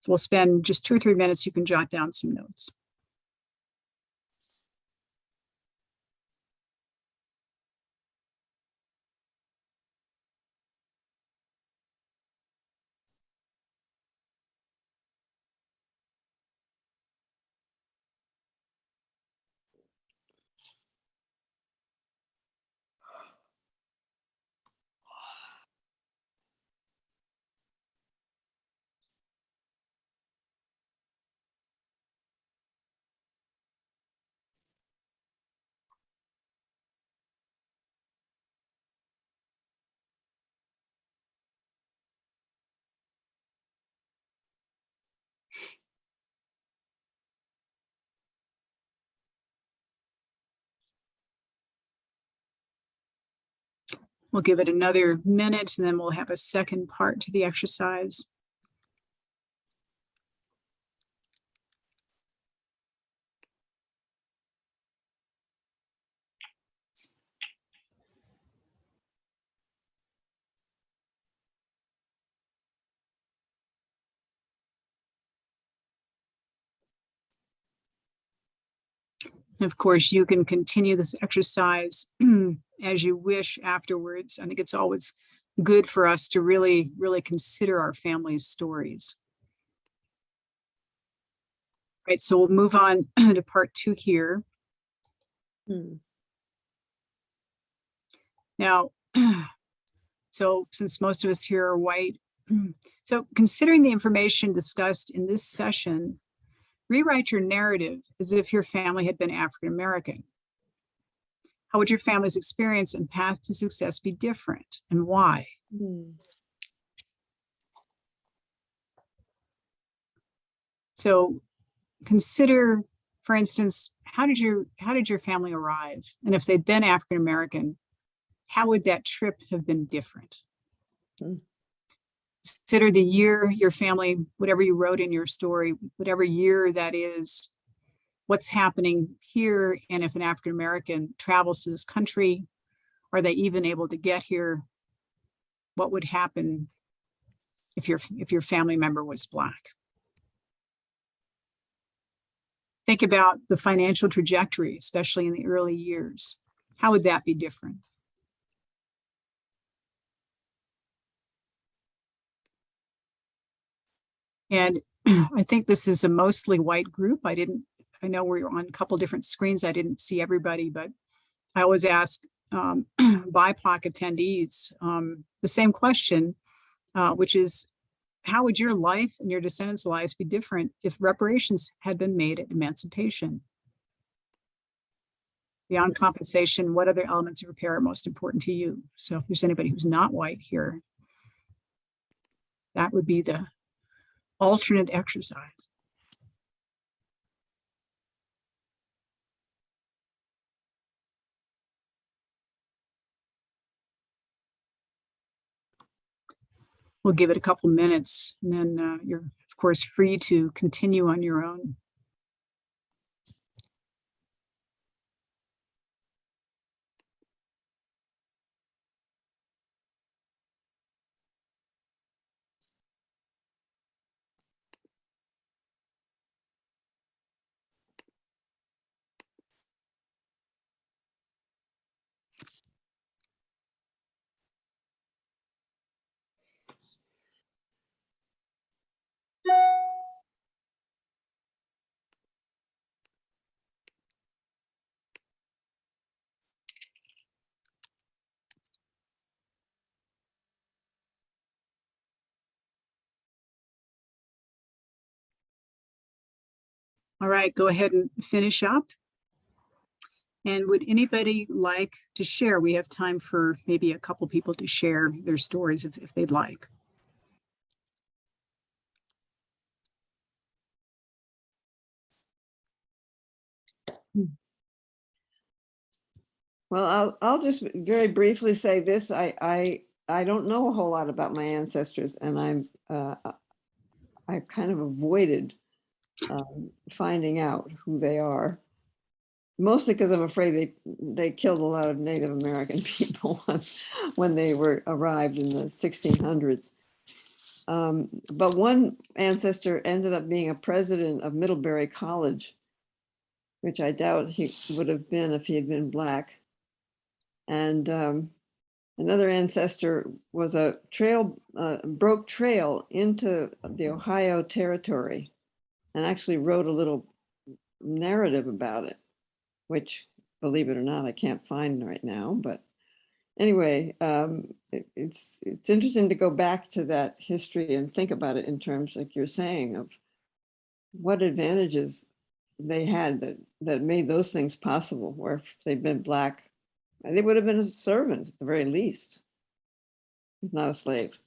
So we'll spend just 2 or 3 minutes. You can jot down some notes. We'll give it another minute, and then we'll have a second part to the exercise. Of course, you can continue this exercise as you wish afterwards. I think it's always good for us to really, really consider our family's stories. Right, so we'll move on to part 2 here. Now, so since most of us here are white, so considering the information discussed in this session, rewrite your narrative as if your family had been African American. How would your family's experience and path to success be different, and why? So consider, for instance, how did your family arrive? And if they'd been African American, how would that trip have been different? Consider the year your family, whatever you wrote in your story, whatever year that is, what's happening here, and if an African American travels to this country, are they even able to get here? What would happen if your family member was Black? Think about the financial trajectory, especially in the early years. How would that be different? And I think this is a mostly white group. I didn't I know we're on a couple different screens. I didn't see everybody, but I always ask BIPOC attendees the same question, which is, how would your life and your descendants' lives be different if reparations had been made at emancipation? Beyond compensation, what other elements of repair are most important to you? So if there's anybody who's not white here, that would be the alternate exercise. We'll give it a couple minutes, and then you're, of course, free to continue on your own. All right, go ahead and finish up. And would anybody like to share? We have time for maybe a couple people to share their stories if they'd like. Well, I'll just very briefly say this. I don't know a whole lot about my ancestors, and I've kind of avoided finding out who they are, mostly because I'm afraid they killed a lot of Native American people when they arrived in the 1600s. But one ancestor ended up being a president of Middlebury College, which I doubt he would have been if he had been Black. And another ancestor was a broke trail into the Ohio Territory and actually wrote a little narrative about it, which, believe it or not, I can't find right now. But anyway, it's interesting to go back to that history and think about it in terms, like you're saying, of what advantages they had that made those things possible, where if they'd been Black, they would have been a servant at the very least, if not a slave.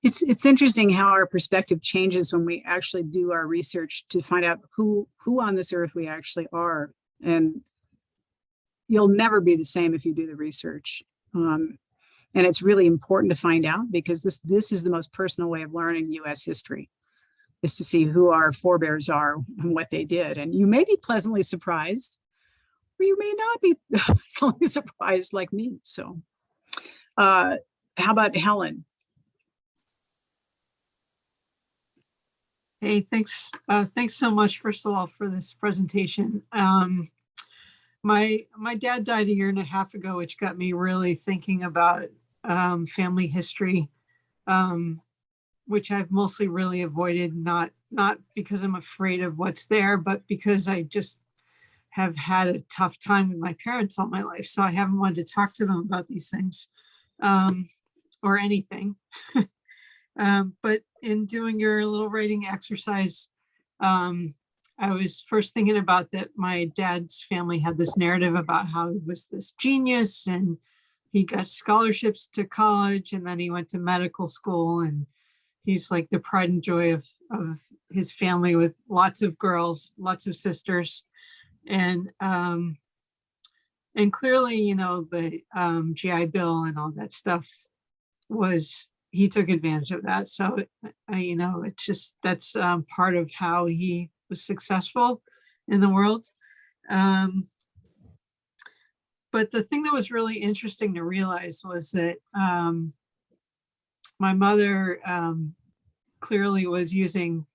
It's interesting how our perspective changes when we actually do our research to find out who on this earth we actually are. And you'll never be the same if you do the research. And it's really important to find out, because this is the most personal way of learning US history, is to see who our forebears are and what they did. And you may be pleasantly surprised, or you may not be pleasantly surprised like me. So how about Helen? Hey, thanks. Thanks so much, first of all, for this presentation. My dad died a year and a half ago, which got me really thinking about family history, which I've mostly really avoided, not because I'm afraid of what's there, but because I just have had a tough time with my parents all my life. So I haven't wanted to talk to them about these things or anything. But in doing your little writing exercise, I was first thinking about that my dad's family had this narrative about how he was this genius and he got scholarships to college, and then he went to medical school, and he's like the pride and joy of his family, with lots of girls, lots of sisters. And clearly, you know, the GI Bill and all that stuff he took advantage of that. So, you know, it's just, that's part of how he was successful in the world. But the thing that was really interesting to realize was that my mother clearly was using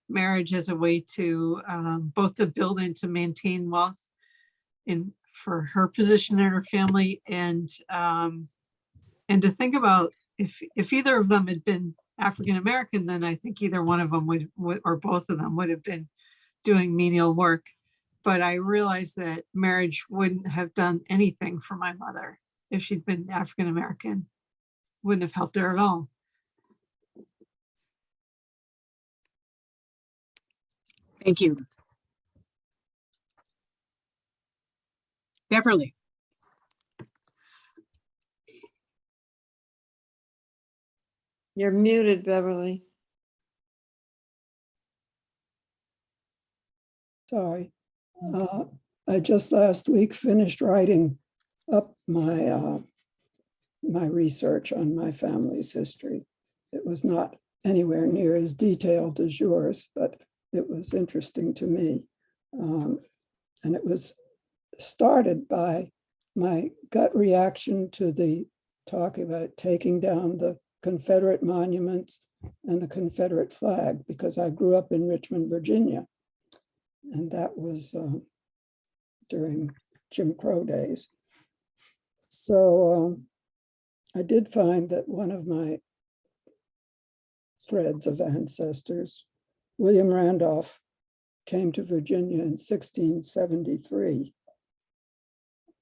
marriage as a way to both to build and to maintain wealth for her position in her family, and to think about if either of them had been African American, then I think either one of them would or both of them would have been doing menial work. But I realized that marriage wouldn't have done anything for my mother if she'd been African American. Wouldn't have helped her at all. Thank you. Beverly. You're muted, Beverly. Sorry. I just last week finished writing up my my research on my family's history. It was not anywhere near as detailed as yours, but it was interesting to me. And it was started by my gut reaction to the talk about taking down the Confederate monuments and the Confederate flag, because I grew up in Richmond, Virginia. And that was during Jim Crow days. So I did find that one of my threads of ancestors, William Randolph, came to Virginia in 1673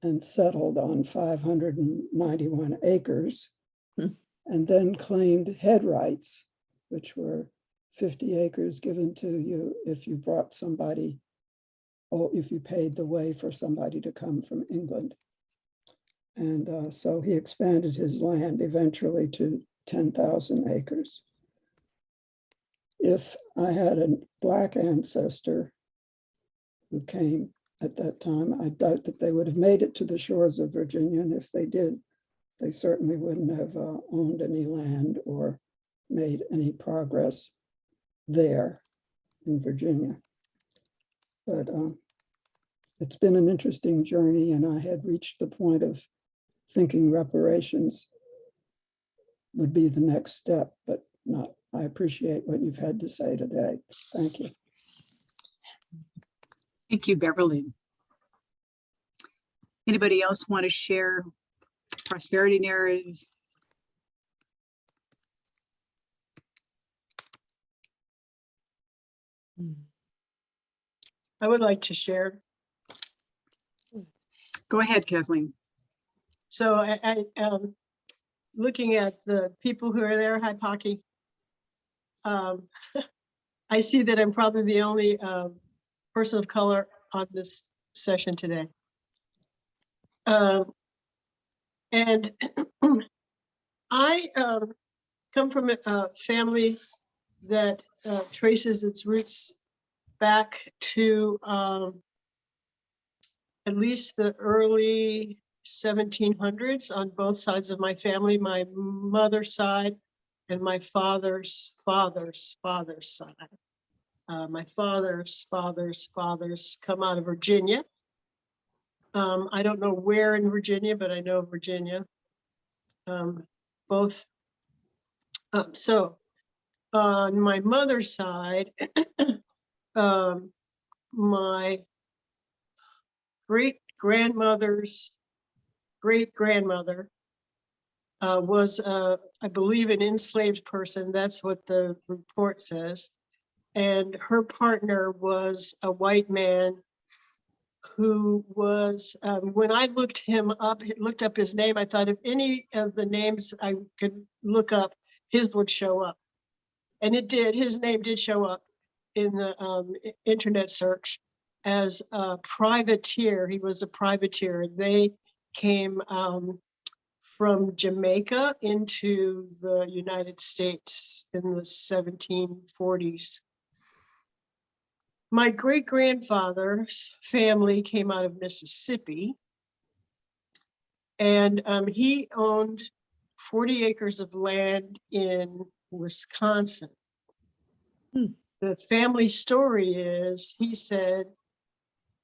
and settled on 591 acres, and then claimed head rights, which were 50 acres given to you if you brought somebody, or if you paid the way for somebody to come from England. And so he expanded his land eventually to 10,000 acres. If I had a Black ancestor who came at that time, I doubt that they would have made it to the shores of Virginia. And if they did, they certainly wouldn't have owned any land or made any progress there in Virginia. But it's been an interesting journey, and I had reached the point of thinking reparations would be the next step, but not. I appreciate what you've had to say today. Thank you. Thank you, Beverly. Anybody else want to share prosperity narrative? I would like to share. Go ahead, Kathleen. So I looking at the people who are there, hi Pocky. I see that I'm probably the only person of color on this session today. And I come from a family that traces its roots back to at least the early 1700s on both sides of my family, my mother's side and my father's side. My father's fathers come out of Virginia. I don't know where in Virginia, but I know Virginia. Both. So on my mother's side, my great-grandmother's great-grandmother was, I believe, an enslaved person. That's what the report says. And her partner was a white man who was, when I looked up his name, I thought if any of the names I could look up, his would show up. And it did. His name did show up in the internet search as a privateer. He was a privateer. They came from Jamaica into the United States in the 1740s. My great-grandfather's family came out of Mississippi, and he owned 40 acres of land in Wisconsin. The family story is, he said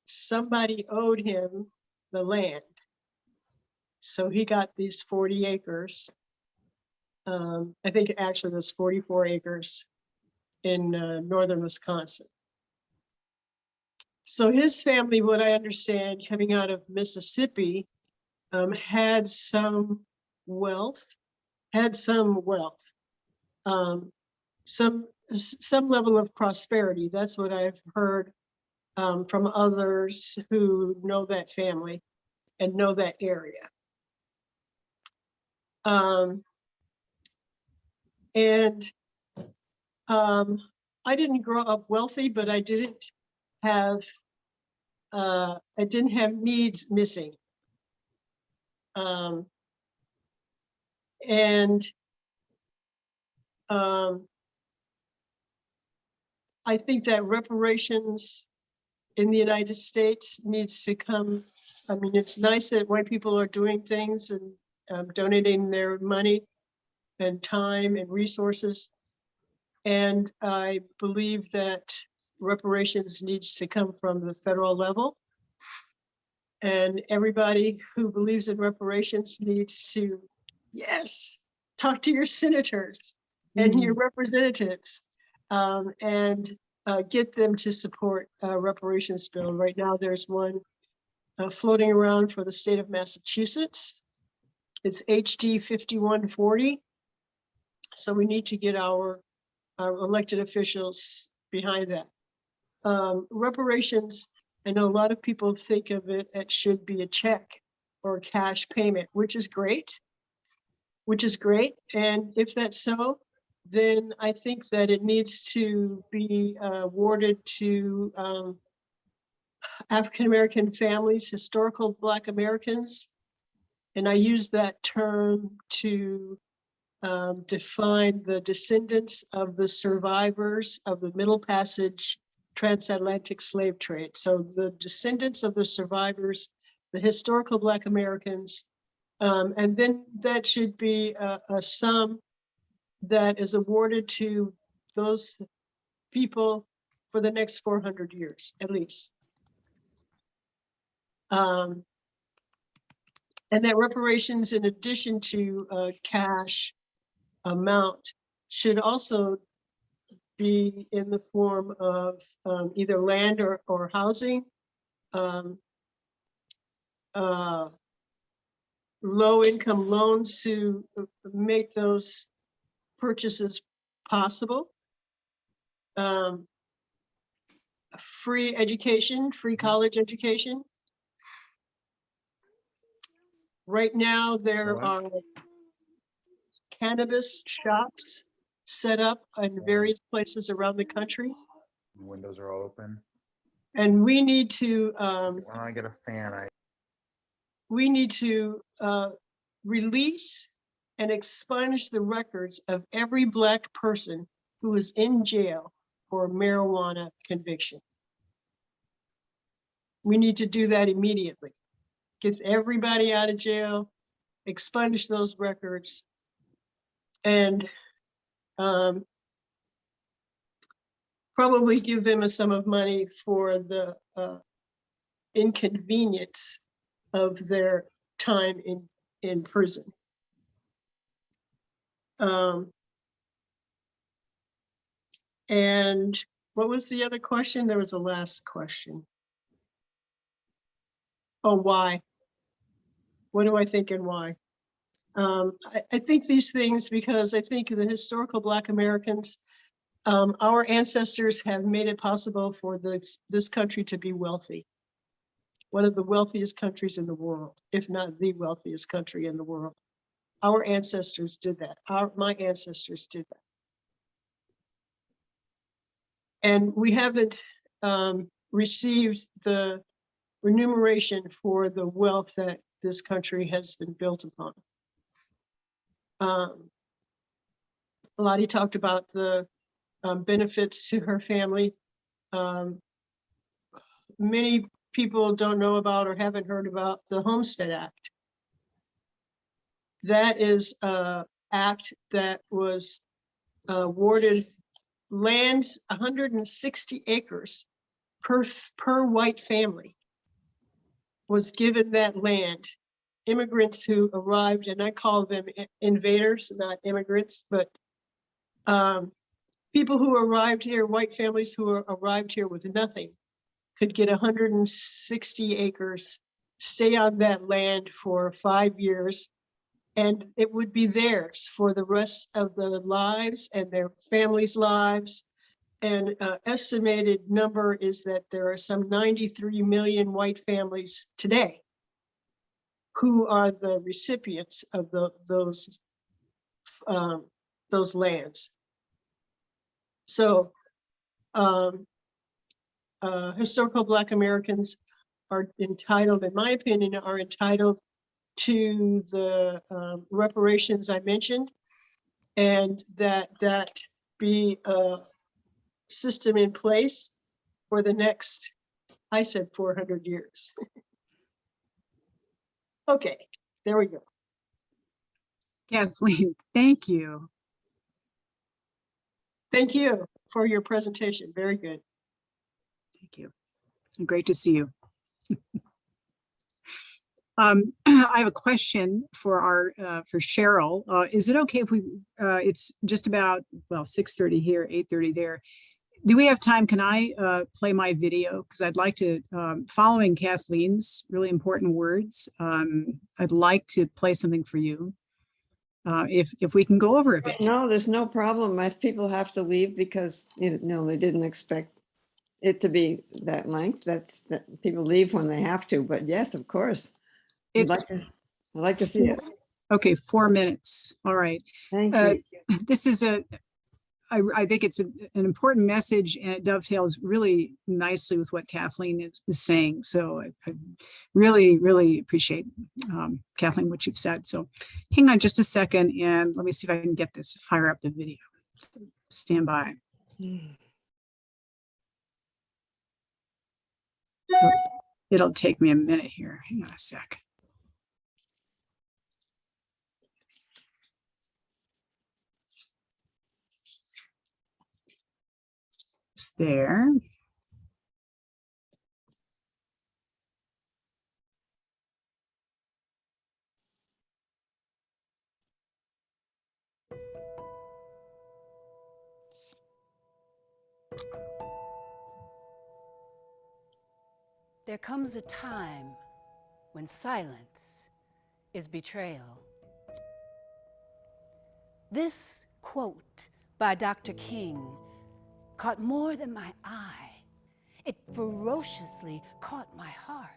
somebody owed him the land. So he got these 40 acres. I think actually it was 44 acres in northern Wisconsin. So his family, what I understand, coming out of Mississippi, had some wealth. some level of prosperity. That's what I've heard from others who know that family and know that area. I didn't grow up wealthy, but I didn't have needs missing. I think that reparations in the United States needs to come. I mean, it's nice that white people are doing things and donating their money and time and resources. And I believe that reparations needs to come from the federal level. And everybody who believes in reparations needs to, yes, talk to your senators and your representatives and get them to support a reparations bill. Right now, there's one floating around for the state of Massachusetts. It's HD 5140. So we need to get our elected officials behind that. Reparations, I know a lot of people think of it, it should be a check or a cash payment, which is great. And if that's so, then I think that it needs to be awarded to African-American families, historical Black Americans. And I use that term to define the descendants of the survivors of the Middle Passage transatlantic slave trade. So the descendants of the survivors, the historical Black Americans, and then that should be a sum that is awarded to those people for the next 400 years, at least. And that reparations, in addition to cash amount, should also be in the form of either land or housing, low-income loans to make those purchases possible, free education, free college education. Right now, there are cannabis shops set up in various places around the country. The windows are all open. And we need to When I get a fan, release and expunge the records of every Black person who is in jail for marijuana conviction. We need to do that immediately. Get everybody out of jail, expunge those records, and probably give them a sum of money for the inconvenience of their time in prison. And what was the other question? There was a last question. Oh, why? What do I think and why? I think these things because I think the historical Black Americans, our ancestors have made it possible for this country to be wealthy. One of the wealthiest countries in the world, if not the wealthiest country in the world. Our ancestors did that. My ancestors did that. And we haven't received the remuneration for the wealth that this country has been built upon. Lotte talked about the benefits to her family. Many people don't know about or haven't heard about the Homestead Act. That is an act that was awarded lands, 160 acres per white family was given that land. Immigrants who arrived, and I call them invaders, not immigrants, but people who arrived here, white families who arrived here with nothing, could get 160 acres, stay on that land for 5 years, And it would be theirs for the rest of their lives and their families' lives. And estimated number is that there are some 93 million white families today who are the recipients of those lands. So historical Black Americans are entitled, in my opinion, are entitled to the reparations I mentioned, and that be a system in place for the next, I said 400 years. Okay, there we go. Kathleen, thank you. Thank you for your presentation. Very good. Thank you. And great to see you. I have a question for for Cheryl. Is it okay if we, it's just about, well, 6:30 here, 8:30 there. Do we have time? Can I play my video? Because I'd like to, following Kathleen's really important words, I'd like to play something for you. If we can go over a bit. No, there's no problem. If people have to leave because, you know, they didn't expect it to be that length, that people leave when they have to, but yes, of course. I'd like to see it. Okay, 4 minutes. All right. Thank you. This is I think it's an important message, and it dovetails really nicely with what Kathleen is saying. So I really, really appreciate, Kathleen, what you've said. So hang on just a second and let me see if I can get this, fire up the video. Stand by. It'll take me a minute here. Hang on a sec. It's there. There comes a time when silence is betrayal. This quote by Dr. King caught more than my eye. It ferociously caught my heart.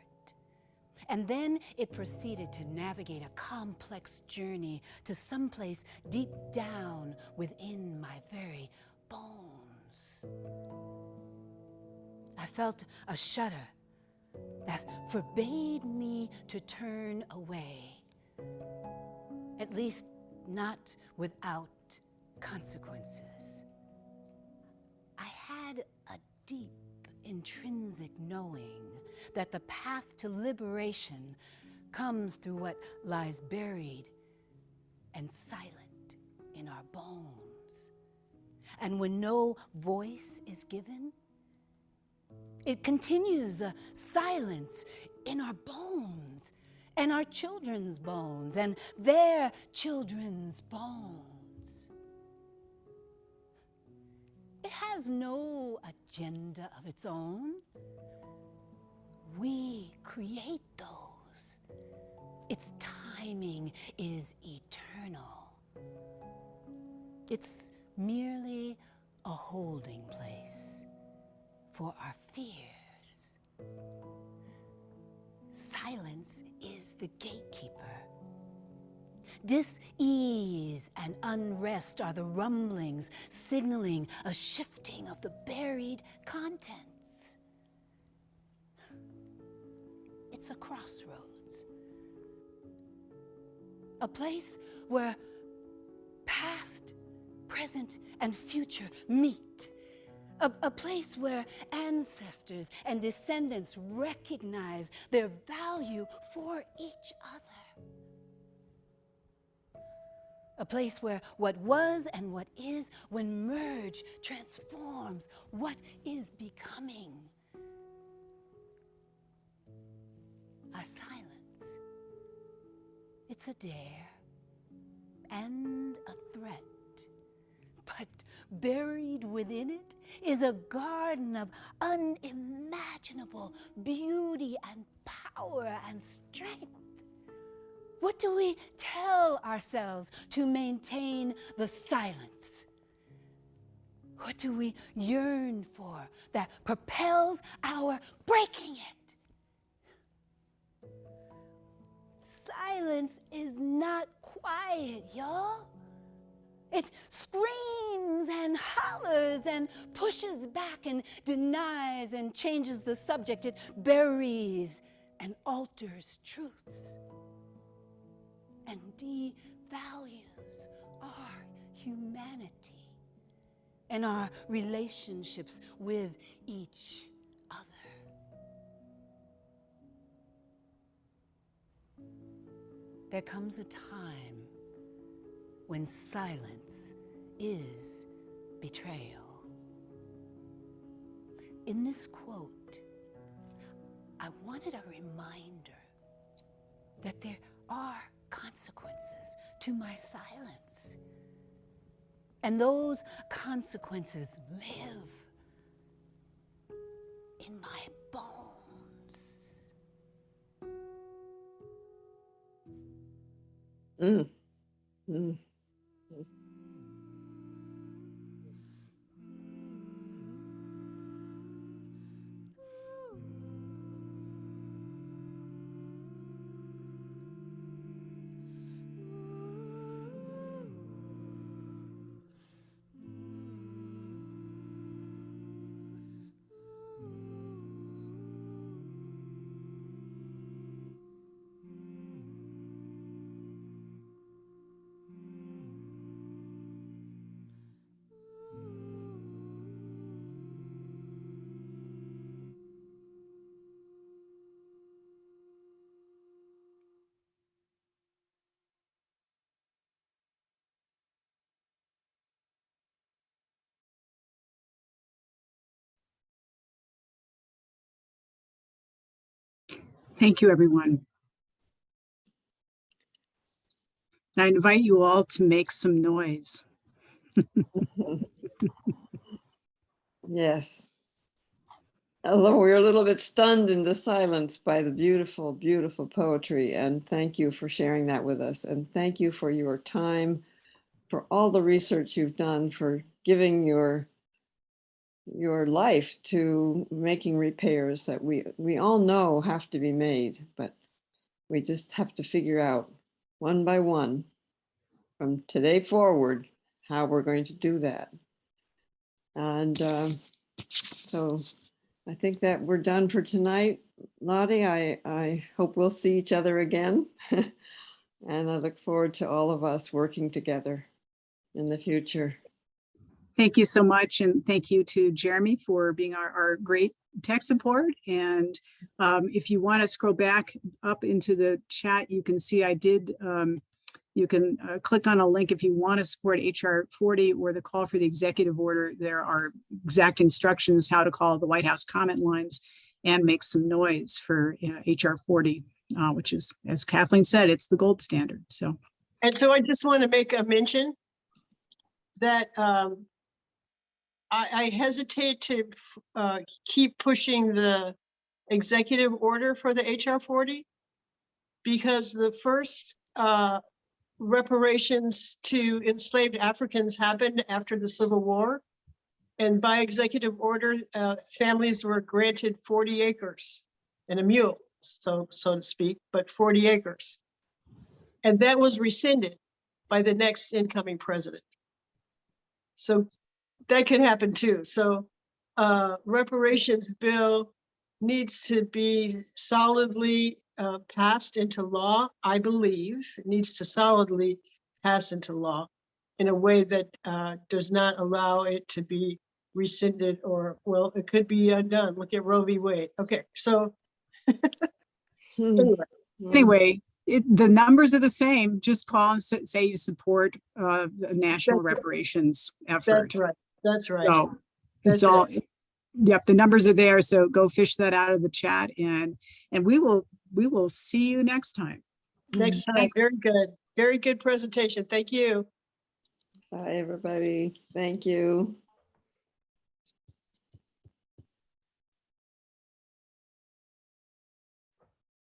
And then it proceeded to navigate a complex journey to someplace deep down within my very bones. I felt a shudder that forbade me to turn away, at least not without consequences. I had a deep intrinsic knowing that the path to liberation comes through what lies buried and silent in our bones. And when no voice is given, it continues a silence in our bones and our children's bones and their children's bones. It has no agenda of its own. We create those. Its timing is eternal. It's merely a holding place for our fears. Silence is the gatekeeper. Dis-ease and unrest are the rumblings signaling a shifting of the buried contents. It's a crossroads, a place where past, present, and future meet. A place where ancestors and descendants recognize their value for each other. A place where what was and what is, when merged, transforms what is becoming. A silence. It's a dare and a threat. But buried within it is a garden of unimaginable beauty and power and strength. What do we tell ourselves to maintain the silence? What do we yearn for that propels our breaking it? Silence is not quiet, y'all. It screams and hollers and pushes back and denies and changes the subject. It buries and alters truths and devalues our humanity and our relationships with each other. There comes a time when silence is betrayal. In this quote, I wanted a reminder that there are consequences to my silence. And those consequences live in my bones. Mm. Mm. Thank you, everyone. And I invite you all to make some noise. Yes. Although we're a little bit stunned into silence by the beautiful, beautiful poetry. And thank you for sharing that with us. And thank you for your time, for all the research you've done, for giving your life to making repairs that we all know have to be made, but we just have to figure out one by one from today forward how we're going to do that. And so I think that we're done for tonight. Lottie, I hope we'll see each other again. And I look forward to all of us working together in the future. Thank you so much. And thank you to Jeremy for being our great tech support. And if you want to scroll back up into the chat, you can see I did, you can click on a link if you want to support HR 40 or the call for the executive order. There are exact instructions how to call the White House comment lines and make some noise for HR 40, which is, as Kathleen said, it's the gold standard. So, And so I just want to make a mention that I hesitate to keep pushing the executive order for the HR 40 because the first reparations to enslaved Africans happened after the Civil War. And by executive order, families were granted 40 acres and a mule, so to speak, but 40 acres. And that was rescinded by the next incoming president. So that could happen too. So reparations bill needs to be solidly passed into law. I believe it needs to solidly pass into law in a way that does not allow it to be rescinded or, well, it could be undone. Look at Roe v. Wade. Okay, so anyway, the numbers are the same. Just call and say you support the national reparations effort. That's right. That's right. So it's all, yep, the numbers are there. So go fish that out of the chat, and we will see you next time. Next time. Very good. Very good presentation. Thank you. Bye, everybody. Thank you.